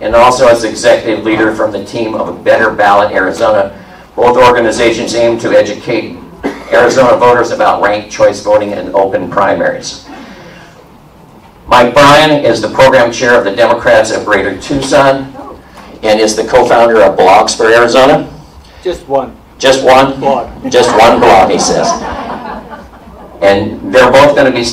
and also as executive leader from the team of Better Ballot Arizona. Both organizations aim to educate Arizona voters about ranked choice voting and open primaries. Mike Bryan is the program chair of the Democrats of Greater Tucson and is the co-founder of Blogs for Arizona. Just one. Just one? Blog. Just one blog, he says. And they're both going to be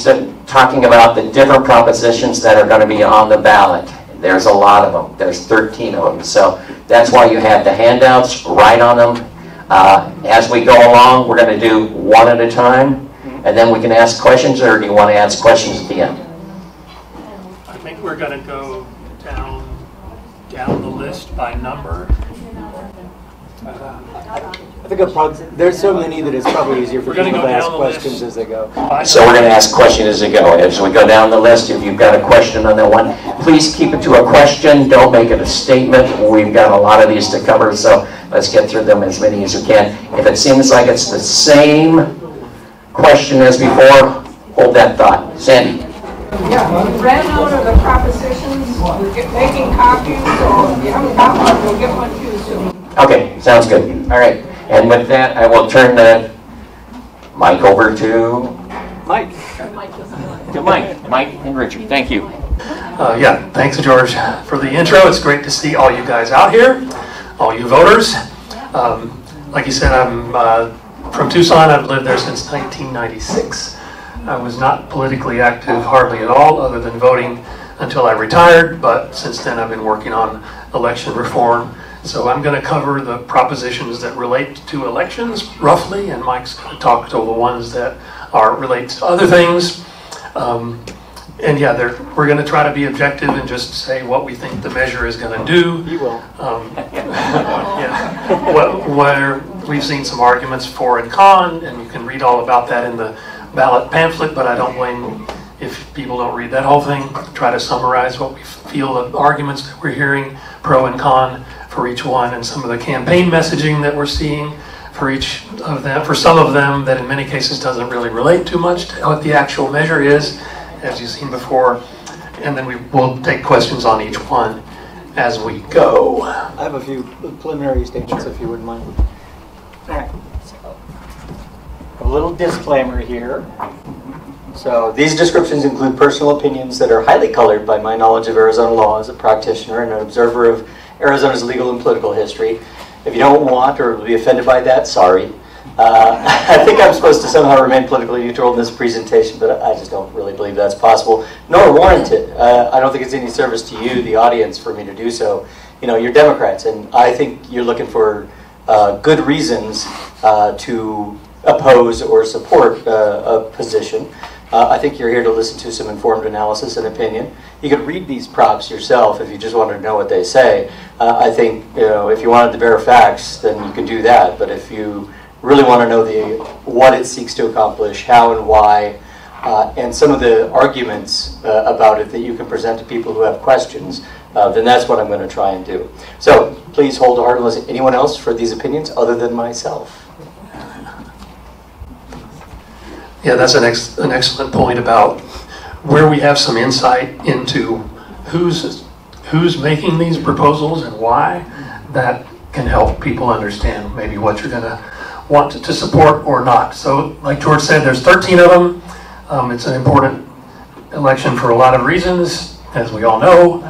talking about the different propositions that are going to be on the ballot. There's a lot of them. There's 13 of them. So that's why you have the handouts. Write on them. As we go along, we're going to do one at a time, and then we can ask questions, or do you want to ask questions at the end? I think we're going to go down the list by number. I think there's so many that it's probably easier for people to ask questions as they go. So we're going to ask questions as we go. As we go down the list, if you've got a question on that one, please keep it to a question. Don't make it a statement. We've got a lot of these to cover, so let's get through them as many as we can. If it seems like it's the same question as before, hold that thought. Sandy. Yeah, we ran out of the propositions. We're making copies, so if you haven't got one, we'll get one to you soon. Okay, sounds good. All right, and with that, I will turn the mic over to Mike. Mike and Richard. Thank you. Yeah, thanks, George, for the intro. It's great to see all you guys out here, all you voters. Like you said, I'm from Tucson. I've lived there since 1996. I was not politically active hardly at all, other than voting until I retired, but since then I've been working on election reform. So I'm going to cover the propositions that relate to elections, roughly, and Mike's going to talk to the ones that relate to other things. And yeah, we're going to try to be objective and just say what we think the measure is going to do. You will. Yeah. Where we've seen some arguments for and con, and you can read all about that in the ballot pamphlet, but I don't blame if people don't read that whole thing. Try to summarize what we feel the arguments that we're hearing, pro and con, for each one, and some of the campaign messaging that we're seeing for each of them, for some of them that in many cases doesn't really relate too much to what the actual measure is, as you've seen before, and then we'll take questions on each one as we go. I have a few preliminary statements, if you wouldn't mind. All right. So, a little disclaimer here. So these descriptions include personal opinions that are highly colored by my knowledge of Arizona law as a practitioner and an observer of Arizona's legal and political history. If you don't want or will be offended by that, sorry. I think I'm supposed to somehow remain politically neutral in this presentation, but I just don't really believe that's possible, nor warranted. I don't think it's any service to you, the audience, for me to do so. You know, you're Democrats, and I think you're looking for good reasons to oppose or support a position. I think you're here to listen to some informed analysis and opinion. You could read these props yourself if you just wanted to know what they say. I think, you know, if you wanted the bare facts, then you could do that. But if you really want to know what it seeks to accomplish, how and why, and some of the arguments about it that you can present to people who have questions, then that's what I'm going to try and do. So please hold hard and listen. Anyone else for these opinions other than myself? Yeah, that's an excellent point about where we have some insight into who's making these proposals and why. That can help people understand maybe what you're going to want to support or not. So, like George said, there's 13 of them. It's an important election for a lot of reasons, as we all know.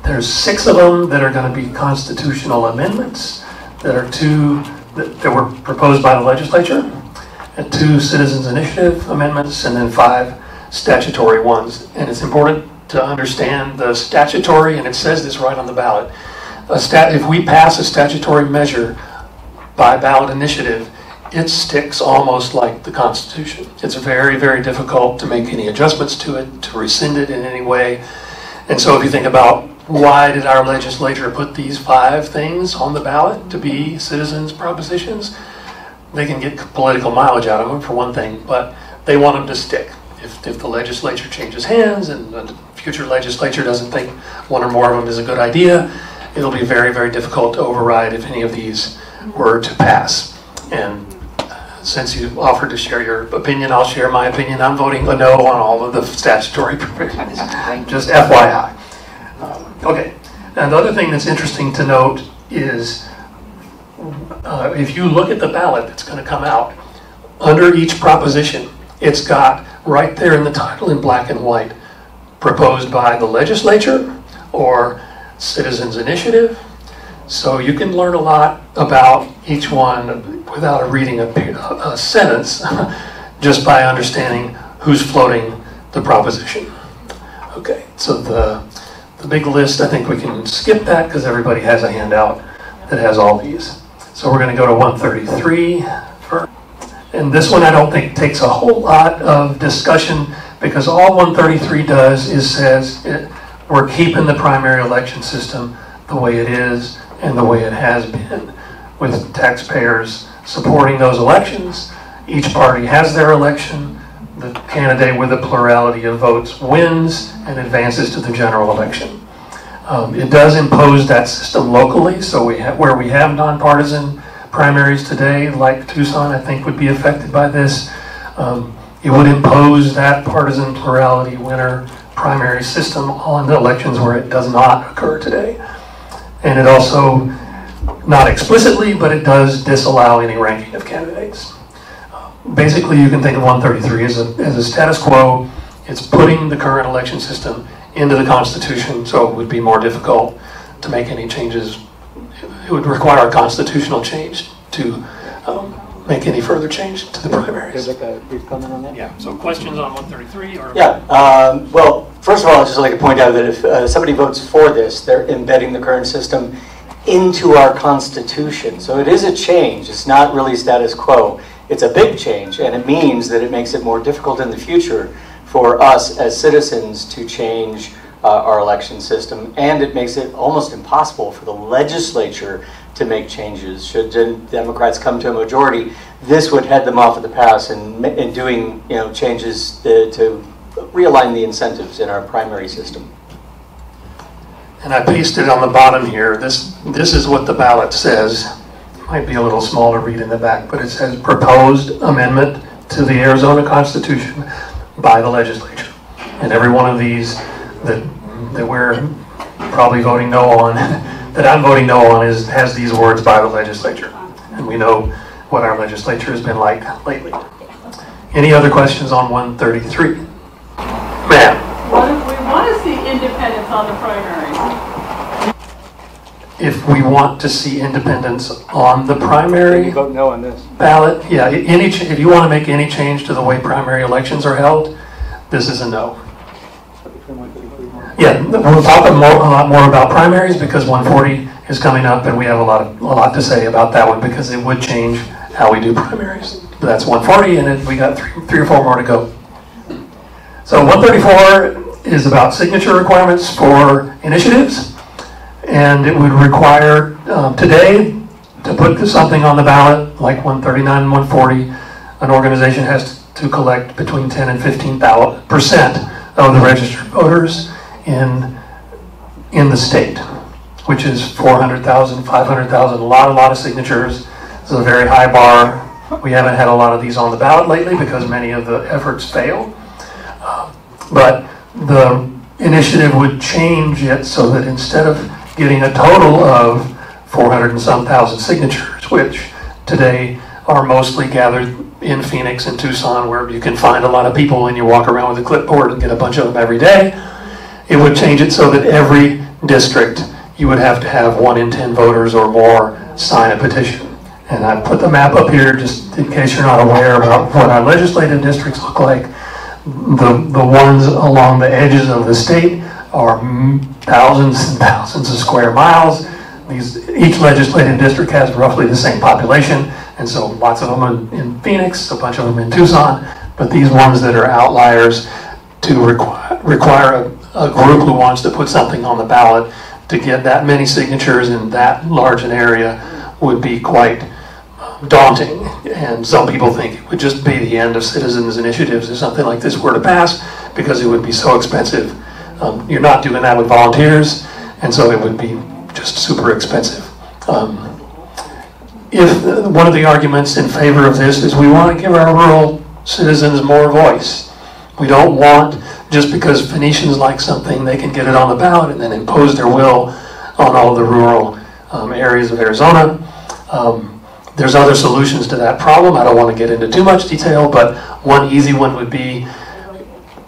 There's 6 of them that are going to be constitutional amendments that were proposed by the legislature, and 2 citizens initiative amendments, and then 5 statutory ones. And it's important to understand the statutory, and it says this right on the ballot. If we pass a statutory measure by ballot initiative, it sticks almost like the Constitution. It's very, very difficult to make any adjustments to it, to rescind it in any way. And so if you think about why did our legislature put these 5 things on the ballot to be citizens' propositions, they can get political mileage out of them, for one thing, but they want them to stick. If the legislature changes hands and the future legislature doesn't think one or more of them is a good idea, it'll be very, very difficult to override if any of these were to pass. And since you offered to share your opinion, I'll share my opinion. I'm voting a no on all of the statutory provisions, just FYI. Okay, and the other thing that's interesting to note is if you look at the ballot that's going to come out, under each proposition, it's got right there in the title in black and white, proposed by the legislature or citizens initiative. So you can learn a lot about each one without reading a sentence, just by understanding who's floating the proposition. Okay, so the big list, I think we can skip that because everybody has a handout that has all these. So we're going to go to 133 first. And this one I don't think takes a whole lot of discussion, because all 133 does is says we're keeping the primary election system the way it is and the way it has been, with taxpayers supporting those elections. Each party has their election. The candidate with a plurality of votes wins and advances to the general election. It does impose that system locally, so where we have nonpartisan primaries today, like Tucson, I think would be affected by this. It would impose that partisan plurality winner primary system on the elections where it does not occur today. And it also, not explicitly, but it does disallow any ranking of candidates. Basically, you can think of 133 as a status quo. It's putting the current election system into the Constitution, so it would be more difficult to make any changes. It would require a constitutional change to make any further change to the primaries. Could I make a brief comment on that? Yeah, so questions on 133? Or Yeah, well, first of all, I'd just like to point out that if somebody votes for this, they're embedding the current system into our Constitution. So it is a change. It's not really status quo. It's a big change, and it means that it makes it more difficult in the future for us as citizens to change our election system, and it makes it almost impossible for the legislature to make changes. Should Democrats come to a majority, this would head them off at the pass in doing changes to realign the incentives in our primary system. And I pasted on the bottom here, this is what the ballot says. Might be a little small to read in the back, but it says proposed amendment to the Arizona Constitution by the legislature. And every one of these that we're probably voting no on, that I'm voting no on, has these words by the legislature. And we know what our legislature has been like lately. Any other questions on 133? Ma'am? We want to see independence on the primaries. If we want to see independence on the primary You vote no on this. ballot, yeah, if you want to make any change to the way primary elections are held, this is a no. Yeah, we'll talk a lot more about primaries because 140 is coming up, and we have a lot to say about that one because it would change how we do primaries. But that's 140, and we got three or four more to go. So 134 is about signature requirements for initiatives, and it would require today to put something on the ballot like 139 and 140. An organization has to collect between 10 and 15% of the registered voters in the state, which is 400,000, 500,000, a lot of signatures. This is a very high bar. We haven't had a lot of these on the ballot lately because many of the efforts fail. But the initiative would change it so that instead of getting a total of 400 and some thousand signatures, which today are mostly gathered in Phoenix and Tucson, where you can find a lot of people and you walk around with a clipboard and get a bunch of them every day, it would change it so that every district you would have to have 1 in 10 voters or more sign a petition. And I put the map up here just in case you're not aware about what our legislative districts look like. The ones along the edges of the state are thousands and thousands of square miles. Each legislative district has roughly the same population, and so lots of them in Phoenix, a bunch of them in Tucson, but these ones that are outliers to require a group who wants to put something on the ballot to get that many signatures in that large an area would be quite daunting. And some people think it would just be the end of citizens' initiatives if something like this were to pass, because it would be so expensive. You're not doing that with volunteers, and so it would be just super expensive. if one of the arguments in favor of this is we want to give our rural citizens more voice. We don't want, just because Phoenicians like something, they can get it on the ballot and then impose their will on all the rural areas of Arizona. There's other solutions to that problem. I don't want to get into too much detail, but one easy one would be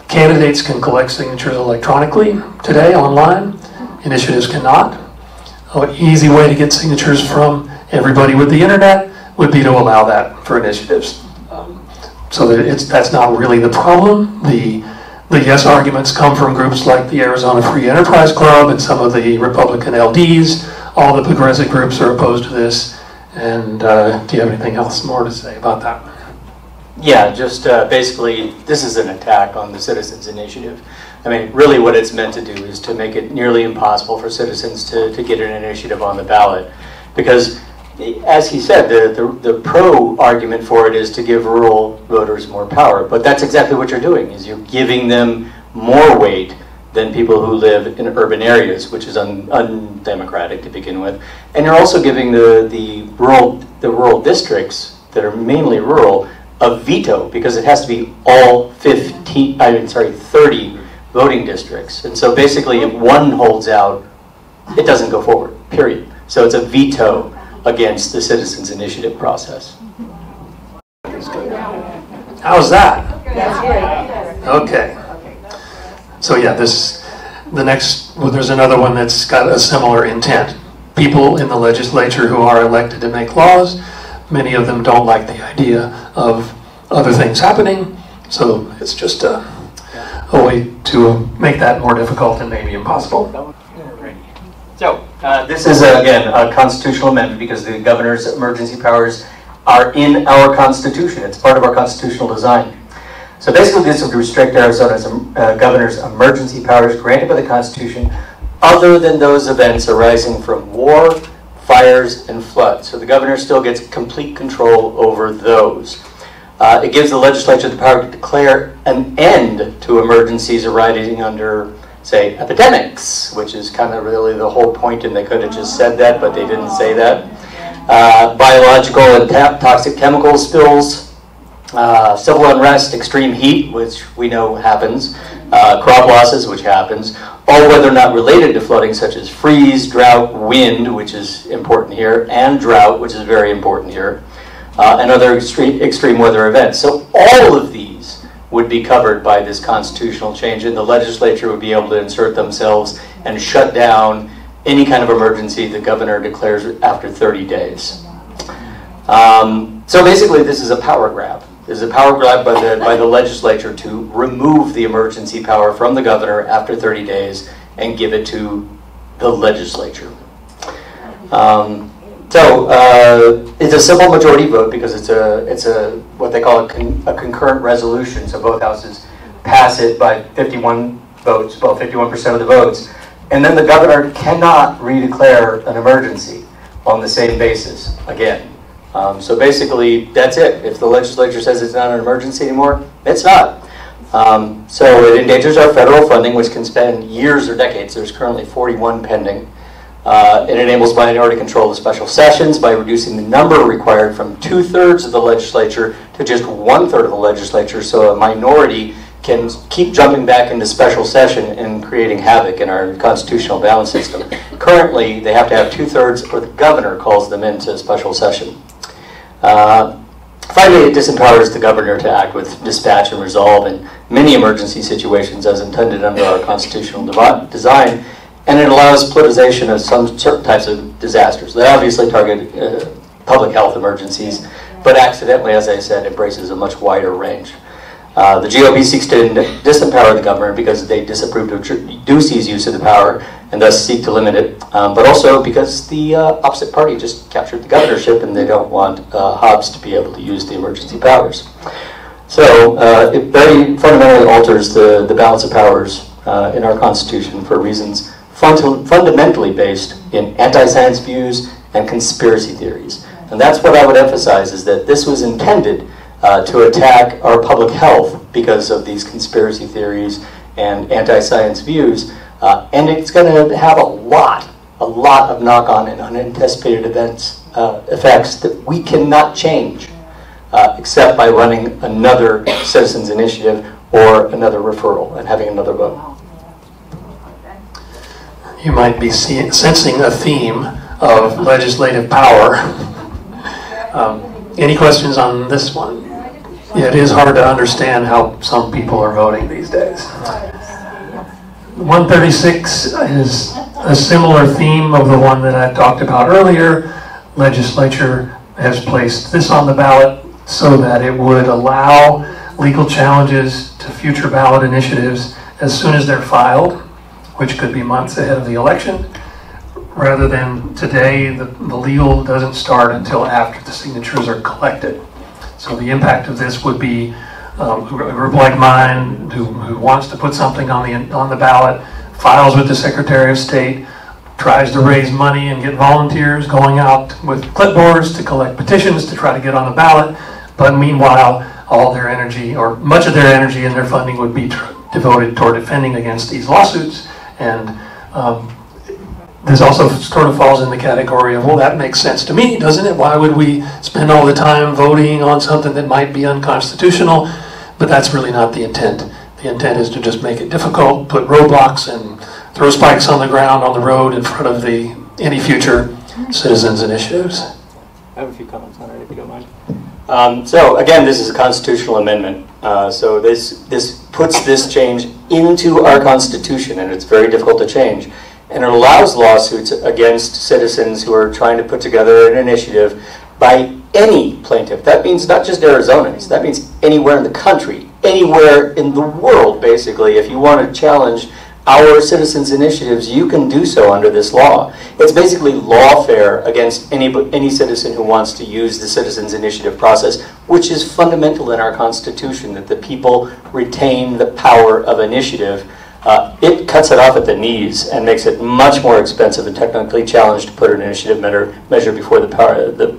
candidates can collect signatures electronically today online. Initiatives cannot. An easy way to get signatures from everybody with the internet would be to allow that for initiatives. So that's not really the problem. The yes arguments come from groups like the Arizona Free Enterprise Club and some of the Republican LDs. All the progressive groups are opposed to this. And do you have anything else more to say about that? Yeah, just basically, this is an attack on the Citizens Initiative. I mean, really what it's meant to do is to make it nearly impossible for citizens to get an initiative on the ballot. Because, as he said, the pro argument for it is to give rural voters more power. But that's exactly what you're doing, is you're giving them more weight than people who live in urban areas, which is undemocratic to begin with. And you're also giving the rural districts that are mainly rural a veto, because it has to be all 30 voting districts. And so basically if one holds out, it doesn't go forward, period. So it's a veto against the Citizens Initiative process. How's that? Okay. So yeah, there's another one that's got a similar intent. People in the legislature who are elected to make laws, many of them don't like the idea of other things happening, so it's just a way to make that more difficult and maybe impossible. So this is, again, a constitutional amendment because the governor's emergency powers are in our Constitution. It's part of our constitutional design. So basically this would restrict Arizona's governor's emergency powers granted by the Constitution other than those events arising from war, fires, and floods. So the governor still gets complete control over those. It gives the legislature the power to declare an end to emergencies arising under, say, epidemics, which is kind of really the whole point, and they could have just said that, but they didn't say that. Biological and toxic chemical spills, civil unrest, extreme heat, which we know happens, crop losses, which happens, all whether or not related to flooding, such as freeze, drought, wind, which is important here, and drought, which is very important here, and other extreme weather events. So all of these would be covered by this constitutional change, and the legislature would be able to insert themselves and shut down any kind of emergency the governor declares after 30 days. So basically this is a power grab. This is a power grab by the legislature to remove the emergency power from the governor after 30 days and give it to the legislature. It's a simple majority vote because it's a what they call a concurrent resolution. So both houses pass it by 51 votes, well, 51% of the votes, and then the governor cannot redeclare an emergency on the same basis again. So basically, that's it. If the legislature says it's not an emergency anymore, it's not. So it endangers our federal funding, which can spend years or decades. There's currently 41 pending. It enables minority control of special sessions by reducing the number required from 2/3 of the legislature to just 1/3 of the legislature, so a minority can keep jumping back into special session and creating havoc in our constitutional balance system. Currently, they have to have 2/3 or the governor calls them into special session. Finally, it disempowers the governor to act with dispatch and resolve in many emergency situations as intended under our constitutional design, and it allows politicization of some certain types of disasters. They obviously target public health emergencies, but accidentally, as I said, embraces a much wider range. The GOP seeks to disempower the governor because they disapprove of Ducey's use of the power and thus seek to limit it, but also because the opposite party just captured the governorship and they don't want Hobbs to be able to use the emergency powers. So it very fundamentally alters the balance of powers in our Constitution for reasons fundamentally based in anti-science views and conspiracy theories. And that's what I would emphasize, is that this was intended to attack our public health because of these conspiracy theories and anti-science views, and it's going to have a lot of knock-on and unanticipated events effects that we cannot change except by running another citizens initiative or another referral and having another vote. You might be sensing a theme of legislative power. Any questions on this one? Yeah, it is hard to understand how some people are voting these days. 136 is a similar theme of the one that I talked about earlier. Legislature has placed this on the ballot so that it would allow legal challenges to future ballot initiatives as soon as they're filed, which could be months ahead of the election, rather than today. The legal doesn't start until after the signatures are collected. So the impact of this would be a group like mine who wants to put something on the ballot, files with the Secretary of State, tries to raise money and get volunteers going out with clipboards to collect petitions to try to get on the ballot. But meanwhile, all their energy, or much of their energy and their funding, would be devoted toward defending against these lawsuits. And this also sort of falls in the category of, well, that makes sense to me, doesn't it? Why would we spend all the time voting on something that might be unconstitutional? But that's really not the intent. The intent is to just make it difficult, put roadblocks, and throw spikes on the ground on the road in front of any future citizens initiatives. I have a few comments on it, if you don't mind. So again, this is a constitutional amendment. So this puts this change into our Constitution, and it's very difficult to change. And it allows lawsuits against citizens who are trying to put together an initiative by any plaintiff. That means not just Arizonans. That means anywhere in the country, anywhere in the world, basically. If you want to challenge our citizens' initiatives, you can do so under this law. It's basically lawfare against any citizen who wants to use the citizens' initiative process, which is fundamental in our Constitution, that the people retain the power of initiative. It cuts it off at the knees and makes it much more expensive and technically challenged to put an initiative measure before the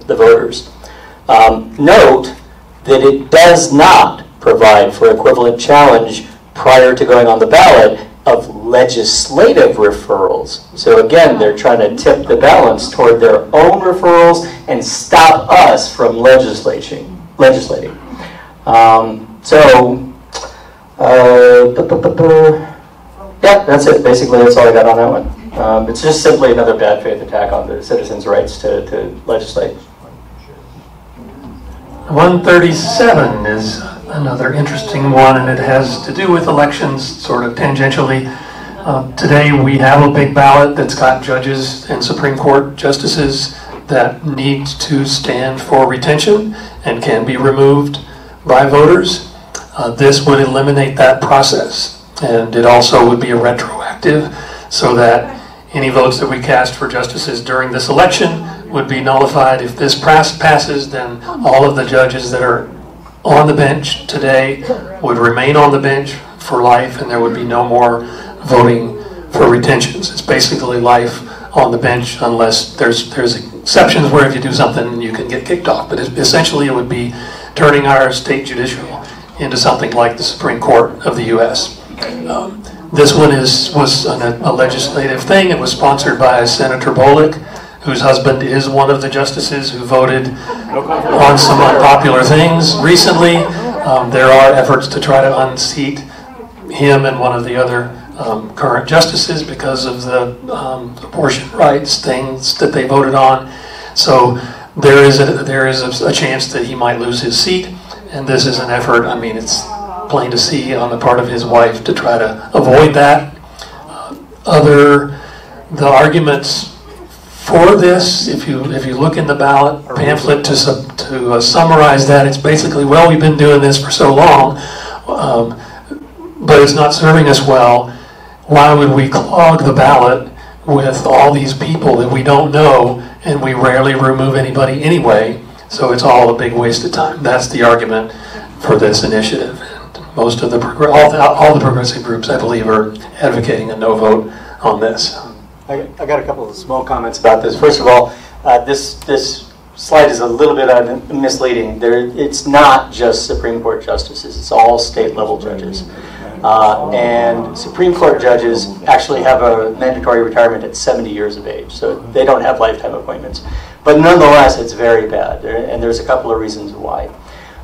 voters. Note that it does not provide for equivalent challenge prior to going on the ballot of legislative referrals. So again, they're trying to tip the balance toward their own referrals and stop us from legislating. Yeah, that's it. Basically, that's all I got on that one. It's just simply another bad faith attack on the citizens' rights to legislate. 137 is another interesting one, and it has to do with elections sort of tangentially. Today we have a big ballot that's got judges and Supreme Court justices that need to stand for retention and can be removed by voters. This would eliminate that process, and it also would be retroactive, so that any votes that we cast for justices during this election would be nullified. If this passes, then all of the judges that are on the bench today would remain on the bench for life, and there would be no more voting for retentions. It's basically life on the bench, unless there's exceptions where if you do something you can get kicked off. But essentially it would be turning our state judicial into something like the Supreme Court of the U.S. This one was a legislative thing. It was sponsored by Senator Bullock, whose husband is one of the justices who voted on some unpopular things recently. There are efforts to try to unseat him and one of the other current justices because of the abortion rights things that they voted on. So there is a chance that he might lose his seat, and this is an effort, I mean, it's plain to see, on the part of his wife to try to avoid that. The arguments for this, if you look in the ballot pamphlet to summarize that, it's basically, well, we've been doing this for so long, but it's not serving us well. Why would we clog the ballot with all these people that we don't know, and we rarely remove anybody anyway, so it's all a big waste of time. That's the argument for this initiative. And most of all the progressive groups, I believe, are advocating a no vote on this. I got a couple of small comments about this. First of all, this slide is a little bit misleading. It's not just Supreme Court justices. It's all state-level judges. And Supreme Court judges actually have a mandatory retirement at 70 years of age, so they don't have lifetime appointments. But nonetheless, it's very bad, and there's a couple of reasons why.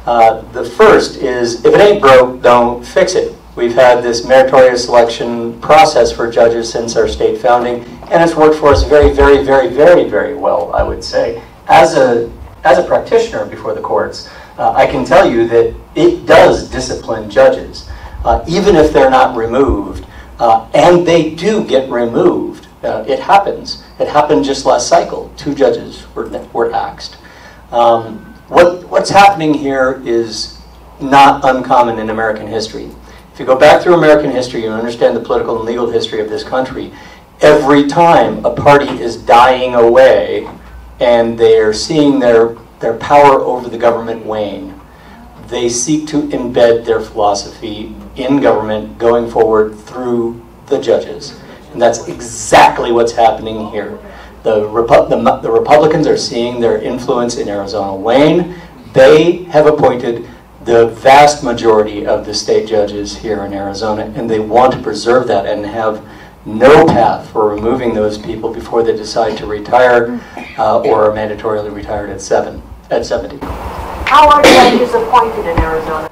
The first is, if it ain't broke, don't fix it. We've had this meritorious selection process for judges since our state founding, and it's worked for us very, very, very, very, very well, I would say. As a practitioner before the courts, I can tell you that it does discipline judges, even if they're not removed, and they do get removed. It happens. It happened just last cycle. 2 judges were axed. What's happening here is not uncommon in American history. If you go back through American history, you understand the political and legal history of this country. Every time a party is dying away and they're seeing their power over the government wane, they seek to embed their philosophy in government going forward through the judges. And that's exactly what's happening here. The Republicans are seeing their influence in Arizona wane. They have appointed the vast majority of the state judges here in Arizona, and they want to preserve that and have no path for removing those people before they decide to retire or are mandatorily retired at 70. How are judges appointed in Arizona?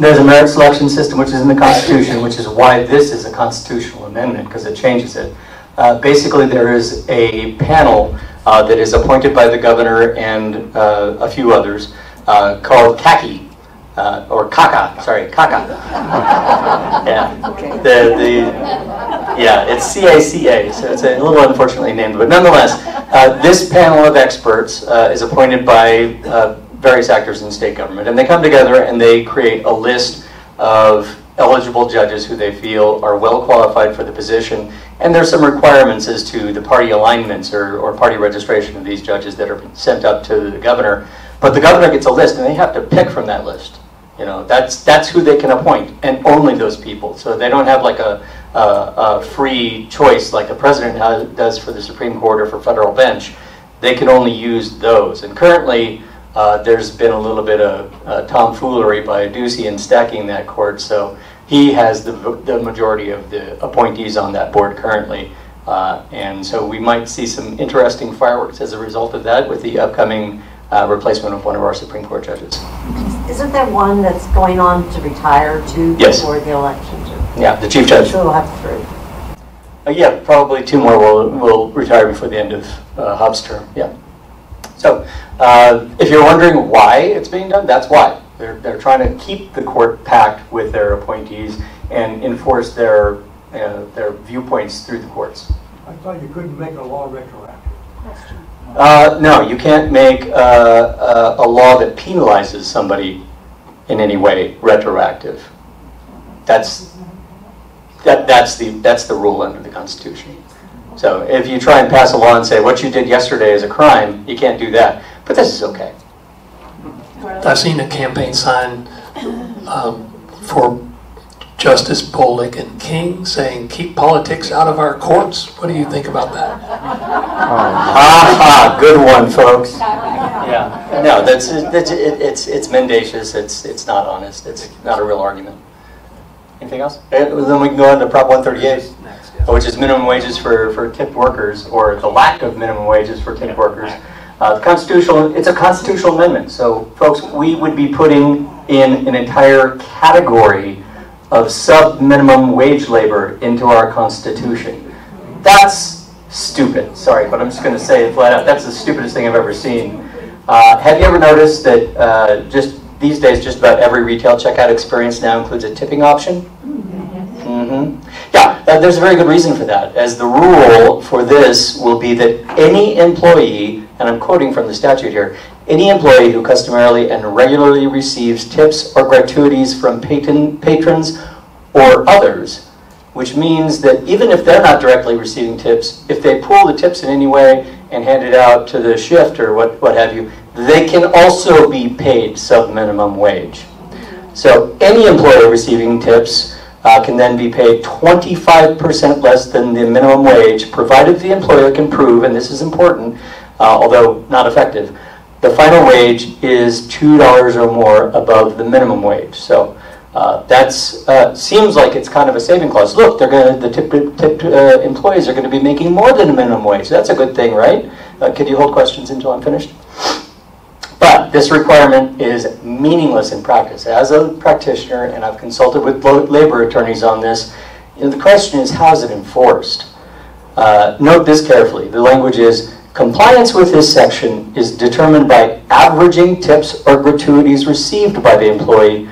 There's a merit selection system which is in the Constitution, which is why this is a constitutional amendment, because it changes it. Basically, there is a panel that is appointed by the governor and a few others called CACI. Or CACA, sorry, CACA. Yeah, it's CACA, so it's a little unfortunately named, but nonetheless, this panel of experts is appointed by various actors in state government, and they come together and they create a list of eligible judges who they feel are well qualified for the position, and there's some requirements as to the party alignments or party registration of these judges that are sent up to the governor, but the governor gets a list and they have to pick from that list. You know, that's who they can appoint, and only those people. So they don't have like a free choice like the president does for the Supreme Court or for federal bench. They can only use those. And currently, there's been a little bit of tomfoolery by Ducey in stacking that court. So he has the majority of the appointees on that board currently. And so we might see some interesting fireworks as a result of that with the upcoming replacement of one of our Supreme Court judges. Isn't there one that's going on to retire too before the election? Yeah, the chief judge. So we'll have 3. Yeah, probably 2 more will retire before the end of Hobbs' term. Yeah. So if you're wondering why it's being done, that's why. They're trying to keep the court packed with their appointees and enforce their viewpoints through the courts. I thought you couldn't make a law retroactive. No, you can't make a law that penalizes somebody in any way retroactive. That's the rule under the Constitution. So if you try and pass a law and say what you did yesterday is a crime, you can't do that. But this is okay. I've seen a campaign sign for Justice Polik and King saying, "Keep politics out of our courts." What do you think about that? Good one, folks. Yeah, no, it's mendacious. It's not honest. It's not a real argument. Anything else? Then we can go on to Prop 138, which is minimum wages for tipped workers, or the lack of minimum wages for tipped workers. It's a constitutional amendment. So, folks, we would be putting in an entire category of sub-minimum wage labor into our Constitution. That's stupid. Sorry, but I'm just going to say it flat out. That's the stupidest thing I've ever seen. Have you ever noticed that just these days, just about every retail checkout experience now includes a tipping option? Mm-hmm. Yeah, there's a very good reason for that, as the rule for this will be that any employee, and I'm quoting from the statute here, any employee who customarily and regularly receives tips or gratuities from patrons or others, which means that even if they're not directly receiving tips, if they pool the tips in any way and hand it out to the shift or what have you, they can also be paid sub-minimum wage. So any employer receiving tips can then be paid 25% less than the minimum wage, provided the employer can prove, and this is important, although not effective, the final wage is $2 or more above the minimum wage. So Seems like it's kind of a saving clause. Look, the tipped employees are going to be making more than the minimum wage. That's a good thing, right? Could you hold questions until I'm finished? But this requirement is meaningless in practice. As a practitioner, and I've consulted with labor attorneys on this, the question is, how is it enforced? Note this carefully. The language is, compliance with this section is determined by averaging tips or gratuities received by the employee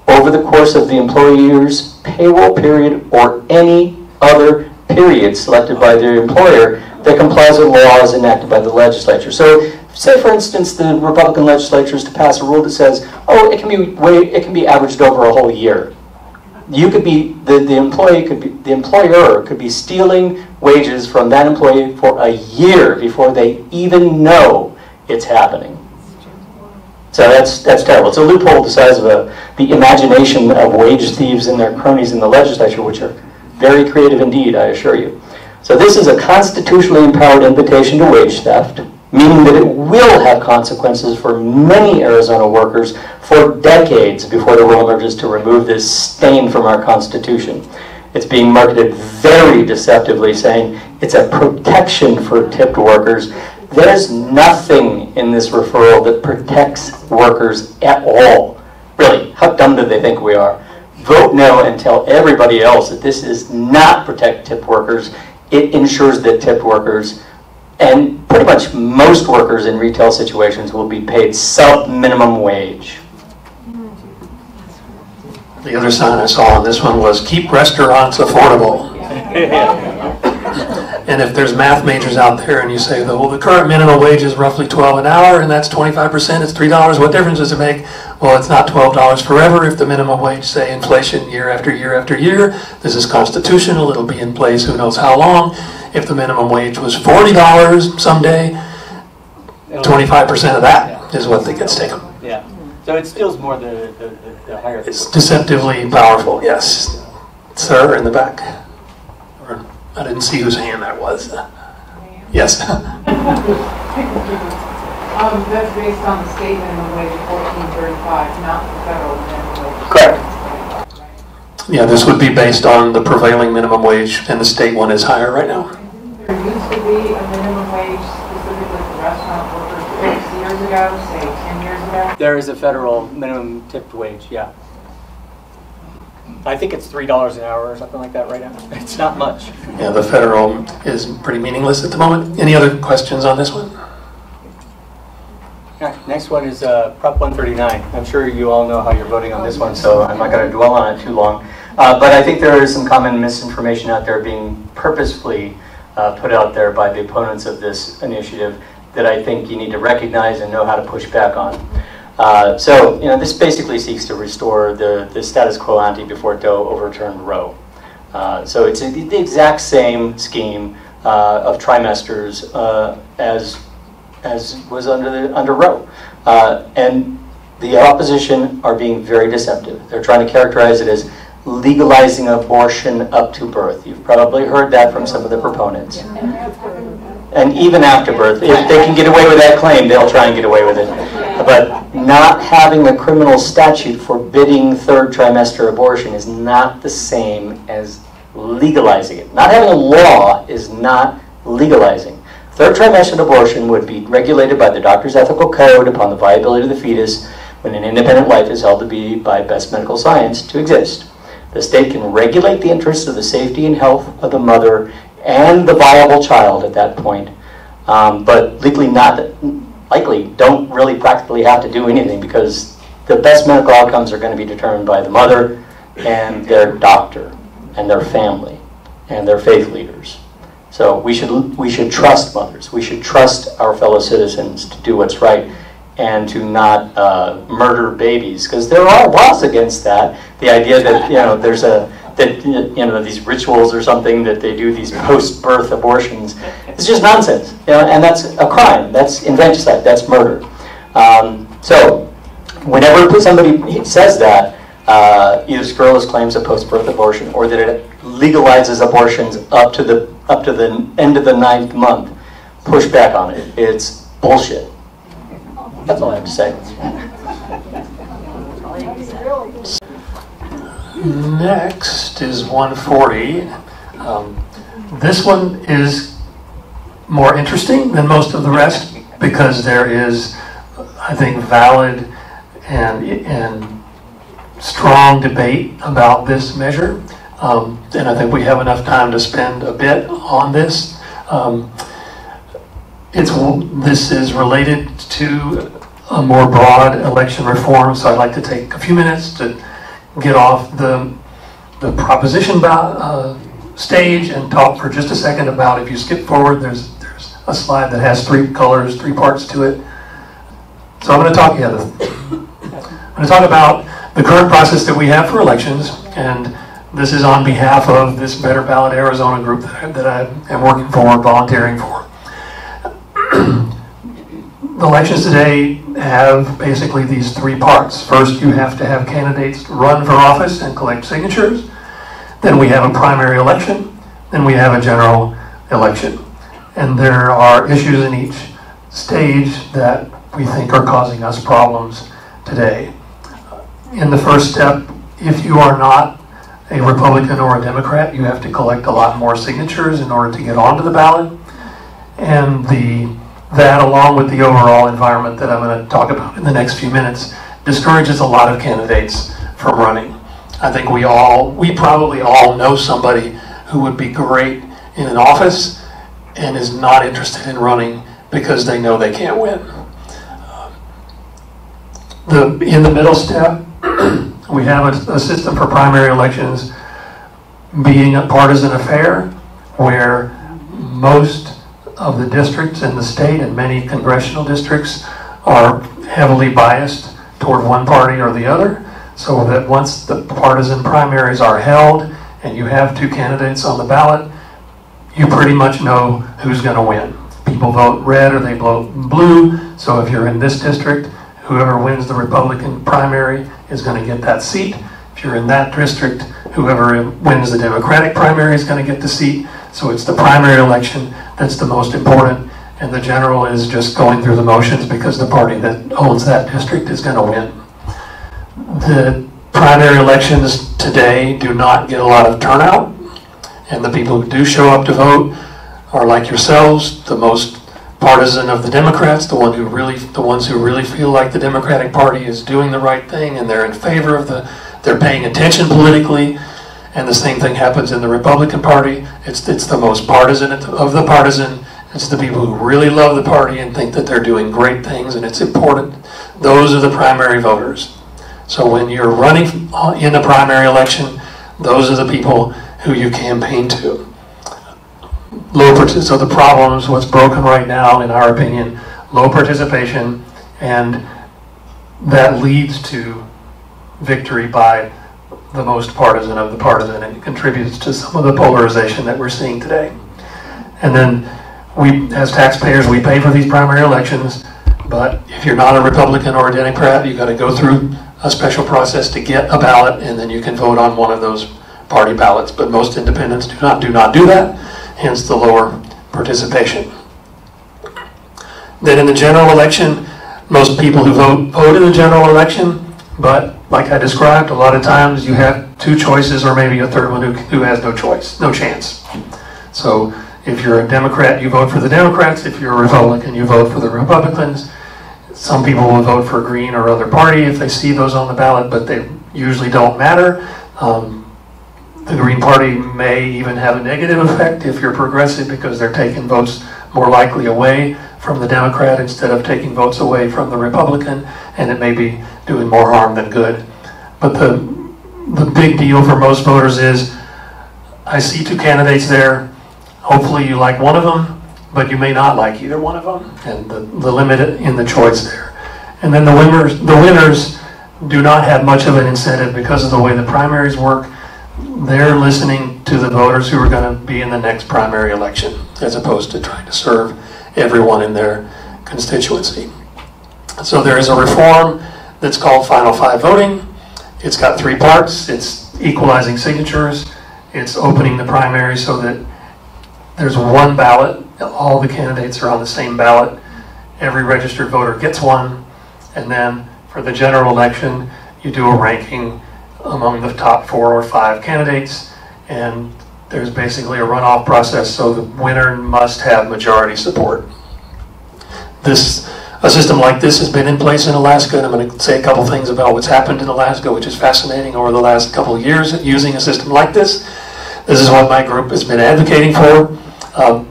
over the course of the employer's payroll period or any other period selected by the employer that complies with laws enacted by the legislature. So, say for instance the Republican legislature is to pass a rule that says, oh, it can be averaged over a whole year. You could be the employer could be stealing wages from that employee for a year before they even know it's happening. So that's terrible. It's a loophole the size of the imagination of wage thieves and their cronies in the legislature, which are very creative indeed, I assure you. So this is a constitutionally empowered invitation to wage theft, meaning that it will have consequences for many Arizona workers for decades before the rule emerges to remove this stain from our Constitution. It's being marketed very deceptively, saying it's a protection for tipped workers. There's nothing in this referral that protects workers at all. Really, how dumb do they think we are? Vote no and tell everybody else that this is not protect tipped workers. It ensures that tipped workers and pretty much most workers in retail situations will be paid sub-minimum wage. The other sign I saw on this one was keep restaurants affordable. And if there's math majors out there and you say, well, the current minimum wage is roughly $12 an hour and that's 25%, it's $3, what difference does it make? Well, it's not $12 forever if the minimum wage, say inflation year after year after year. This is constitutional, it'll be in place who knows how long. If the minimum wage was $40 someday, 25% of that is what gets taken. Yeah. So it steals more the higher. It's deceptively powerful, yes. Sir, in the back. I didn't see whose hand that was. Yes. That's based on the state minimum wage of $14.35, not the federal minimum wage. Correct. Yeah, this would be based on the prevailing minimum wage, and the state one is higher right now. There used to be a minimum wage specifically for restaurant workers 6 years ago, say 10 years ago. There is a federal minimum tipped wage, yeah. I think it's $3 an hour or something like that right now. It's not much. Yeah, the federal is pretty meaningless at the moment. Any other questions on this one? Okay, next one is Prop 139. I'm sure you all know how you're voting on this one, so I'm not going to dwell on it too long. But I think there is some common misinformation out there being purposefully put out there by the opponents of this initiative that I think you need to recognize and know how to push back on. So, this basically seeks to restore the status quo ante before Doe overturned Roe. So it's the exact same scheme of trimesters as was under Roe. And the opposition are being very deceptive. They're trying to characterize it as legalizing abortion up to birth. You've probably heard that from some of the proponents. And even after birth, if they can get away with that claim, they'll try and get away with it. But not having a criminal statute forbidding third trimester abortion is not the same as legalizing it. Not having a law is not legalizing. Third trimester abortion would be regulated by the doctor's ethical code upon the viability of the fetus when an independent life is held to be, by best medical science, to exist. The state can regulate the interests of the safety and health of the mother and the viable child at that point, but likely don't really practically have to do anything because the best medical outcomes are going to be determined by the mother and their doctor and their family and their faith leaders. So we should trust mothers. We should trust our fellow citizens to do what's right and to not murder babies, because there are laws against that. The idea that there's these rituals or something that they do, these post-birth abortions, it's just nonsense. And that's a crime. That's infanticide. That's murder. So whenever somebody says that, either scurrilous claims of post-birth abortion or that it legalizes abortions up to the end of the 9th month, push back on it. It's bullshit. That's all I have to say. Next is 140. This one is more interesting than most of the rest because there is, I think, valid and strong debate about this measure. And I think we have enough time to spend a bit on this. This is related to a more broad election reform, so I'd like to take a few minutes to get off the proposition stage and talk for just a second about, if you skip forward, there's a slide that has three colors, three parts to it. So I'm going to talk about the current process that we have for elections, and this is on behalf of this Better Ballot Arizona group that I am working for, volunteering for. The elections today have basically these three parts. First, you have to have candidates run for office and collect signatures. Then we have a primary election. Then we have a general election. And there are issues in each stage that we think are causing us problems today. In the first step, if you are not a Republican or a Democrat, you have to collect a lot more signatures in order to get onto the ballot. And that, along with the overall environment that I'm going to talk about in the next few minutes, discourages a lot of candidates from running. I think we probably all know somebody who would be great in an office and is not interested in running because they know they can't win. In the middle step, we have a system for primary elections being a partisan affair where most of the districts in the state and many congressional districts are heavily biased toward one party or the other, so that once the partisan primaries are held and you have two candidates on the ballot, you pretty much know who's going to win. People vote red or they vote blue, so if you're in this district, whoever wins the Republican primary is going to get that seat. If you're in that district, whoever wins the Democratic primary is going to get the seat. So it's the primary election that's the most important, and the general is just going through the motions because the party that owns that district is going to win. The primary elections today do not get a lot of turnout, and the people who do show up to vote are, like yourselves, the most partisan of the Democrats, the ones who really feel like the Democratic Party is doing the right thing and they're in favor of they're paying attention politically. And the same thing happens in the Republican Party. It's the most partisan of the partisan. It's the people who really love the party and think that they're doing great things and it's important. Those are the primary voters. So when you're running in a primary election, those are the people who you campaign to. So the problems, what's broken right now, in our opinion, low participation, and that leads to victory by the most partisan of the partisan, and it contributes to some of the polarization that we're seeing today. And then we, as taxpayers, we pay for these primary elections, but if you're not a Republican or a Democrat, you've got to go through a special process to get a ballot, and then you can vote on one of those party ballots. But most independents do not do that, hence the lower participation. Then in the general election, most people who vote in the general election, but like I described, a lot of times you have two choices or maybe a third one who has no chance. So if you're a Democrat, you vote for the Democrats. If you're a Republican, you vote for the Republicans. Some people will vote for Green or other party if they see those on the ballot, but they usually don't matter. The Green Party may even have a negative effect if you're progressive because they're taking votes more likely away from the Democrat instead of taking votes away from the Republican, and it may be doing more harm than good. But the big deal for most voters is, I see two candidates there. Hopefully you like one of them, but you may not like either one of them, and the limit in the choice there. And then the winners do not have much of an incentive because of the way the primaries work. They're listening to the voters who are going to be in the next primary election, as opposed to trying to serve everyone in their constituency. So there is a reform that's called Final Five voting. It's got three parts. It's equalizing signatures. It's opening the primary so that there's one ballot. All the candidates are on the same ballot. Every registered voter gets one. And then for the general election, you do a ranking among the top 4 or 5 candidates, and there's basically a runoff process, so the winner must have majority support. A system like this has been in place in Alaska, and I'm going to say a couple things about what's happened in Alaska, which is fascinating over the last couple of years using a system like this. This is what my group has been advocating for.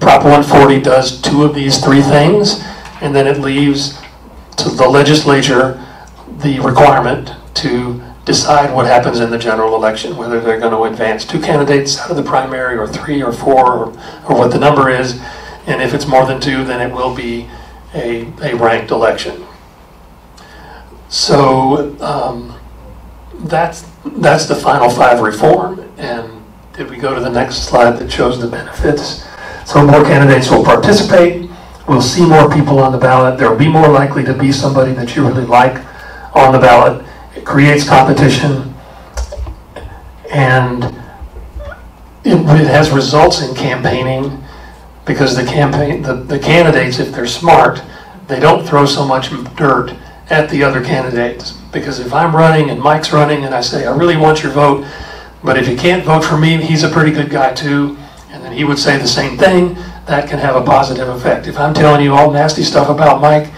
Prop 140 does 2 of these 3 things, and then it leaves to the legislature the requirement to decide what happens in the general election, whether they're going to advance 2 candidates out of the primary, or 3 or 4, or what the number is. And if it's more than 2, then it will be a ranked election. So that's the Final 5 reform. And did we go to the next slide that shows the benefits? So more candidates will participate. We'll see more people on the ballot. There will be more likely to be somebody that you really like on the ballot. It creates competition, and it has results in campaigning, because the candidates, if they're smart, they don't throw so much dirt at the other candidates. Because if I'm running and Mike's running and I say, I really want your vote, but if you can't vote for me, he's a pretty good guy too, and then he would say the same thing, that can have a positive effect. If I'm telling you all nasty stuff about Mike,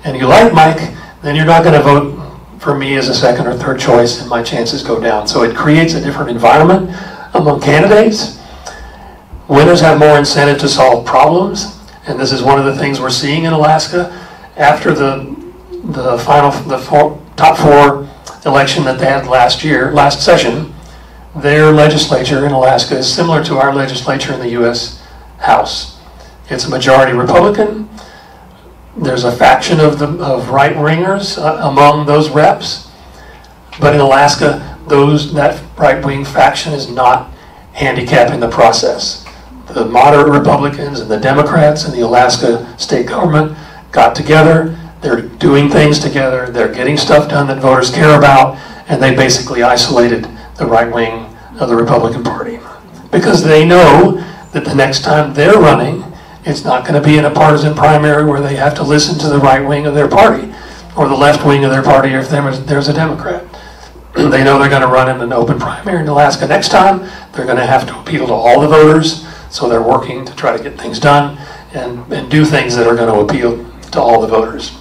and you like Mike, then you're not going to vote for me as a second or third choice, and my chances go down. So it creates a different environment among candidates. Winners have more incentive to solve problems, and this is one of the things we're seeing in Alaska. After the top 4 election that they had last session, their legislature in Alaska is similar to our legislature in the U.S. House. It's a majority Republican. There's a faction of right-wingers among those reps, but in Alaska, that right-wing faction is not handicapping the process. The moderate Republicans and the Democrats and the Alaska state government got together. They're doing things together. They're getting stuff done that voters care about, and they basically isolated the right wing of the Republican Party, because they know that the next time they're running, it's not going to be in a partisan primary where they have to listen to the right wing of their party or the left wing of their party if there's a Democrat. They know they're going to run in an open primary in Alaska next time. They're going to have to appeal to all the voters, so they're working to try to get things done and do things that are going to appeal to all the voters.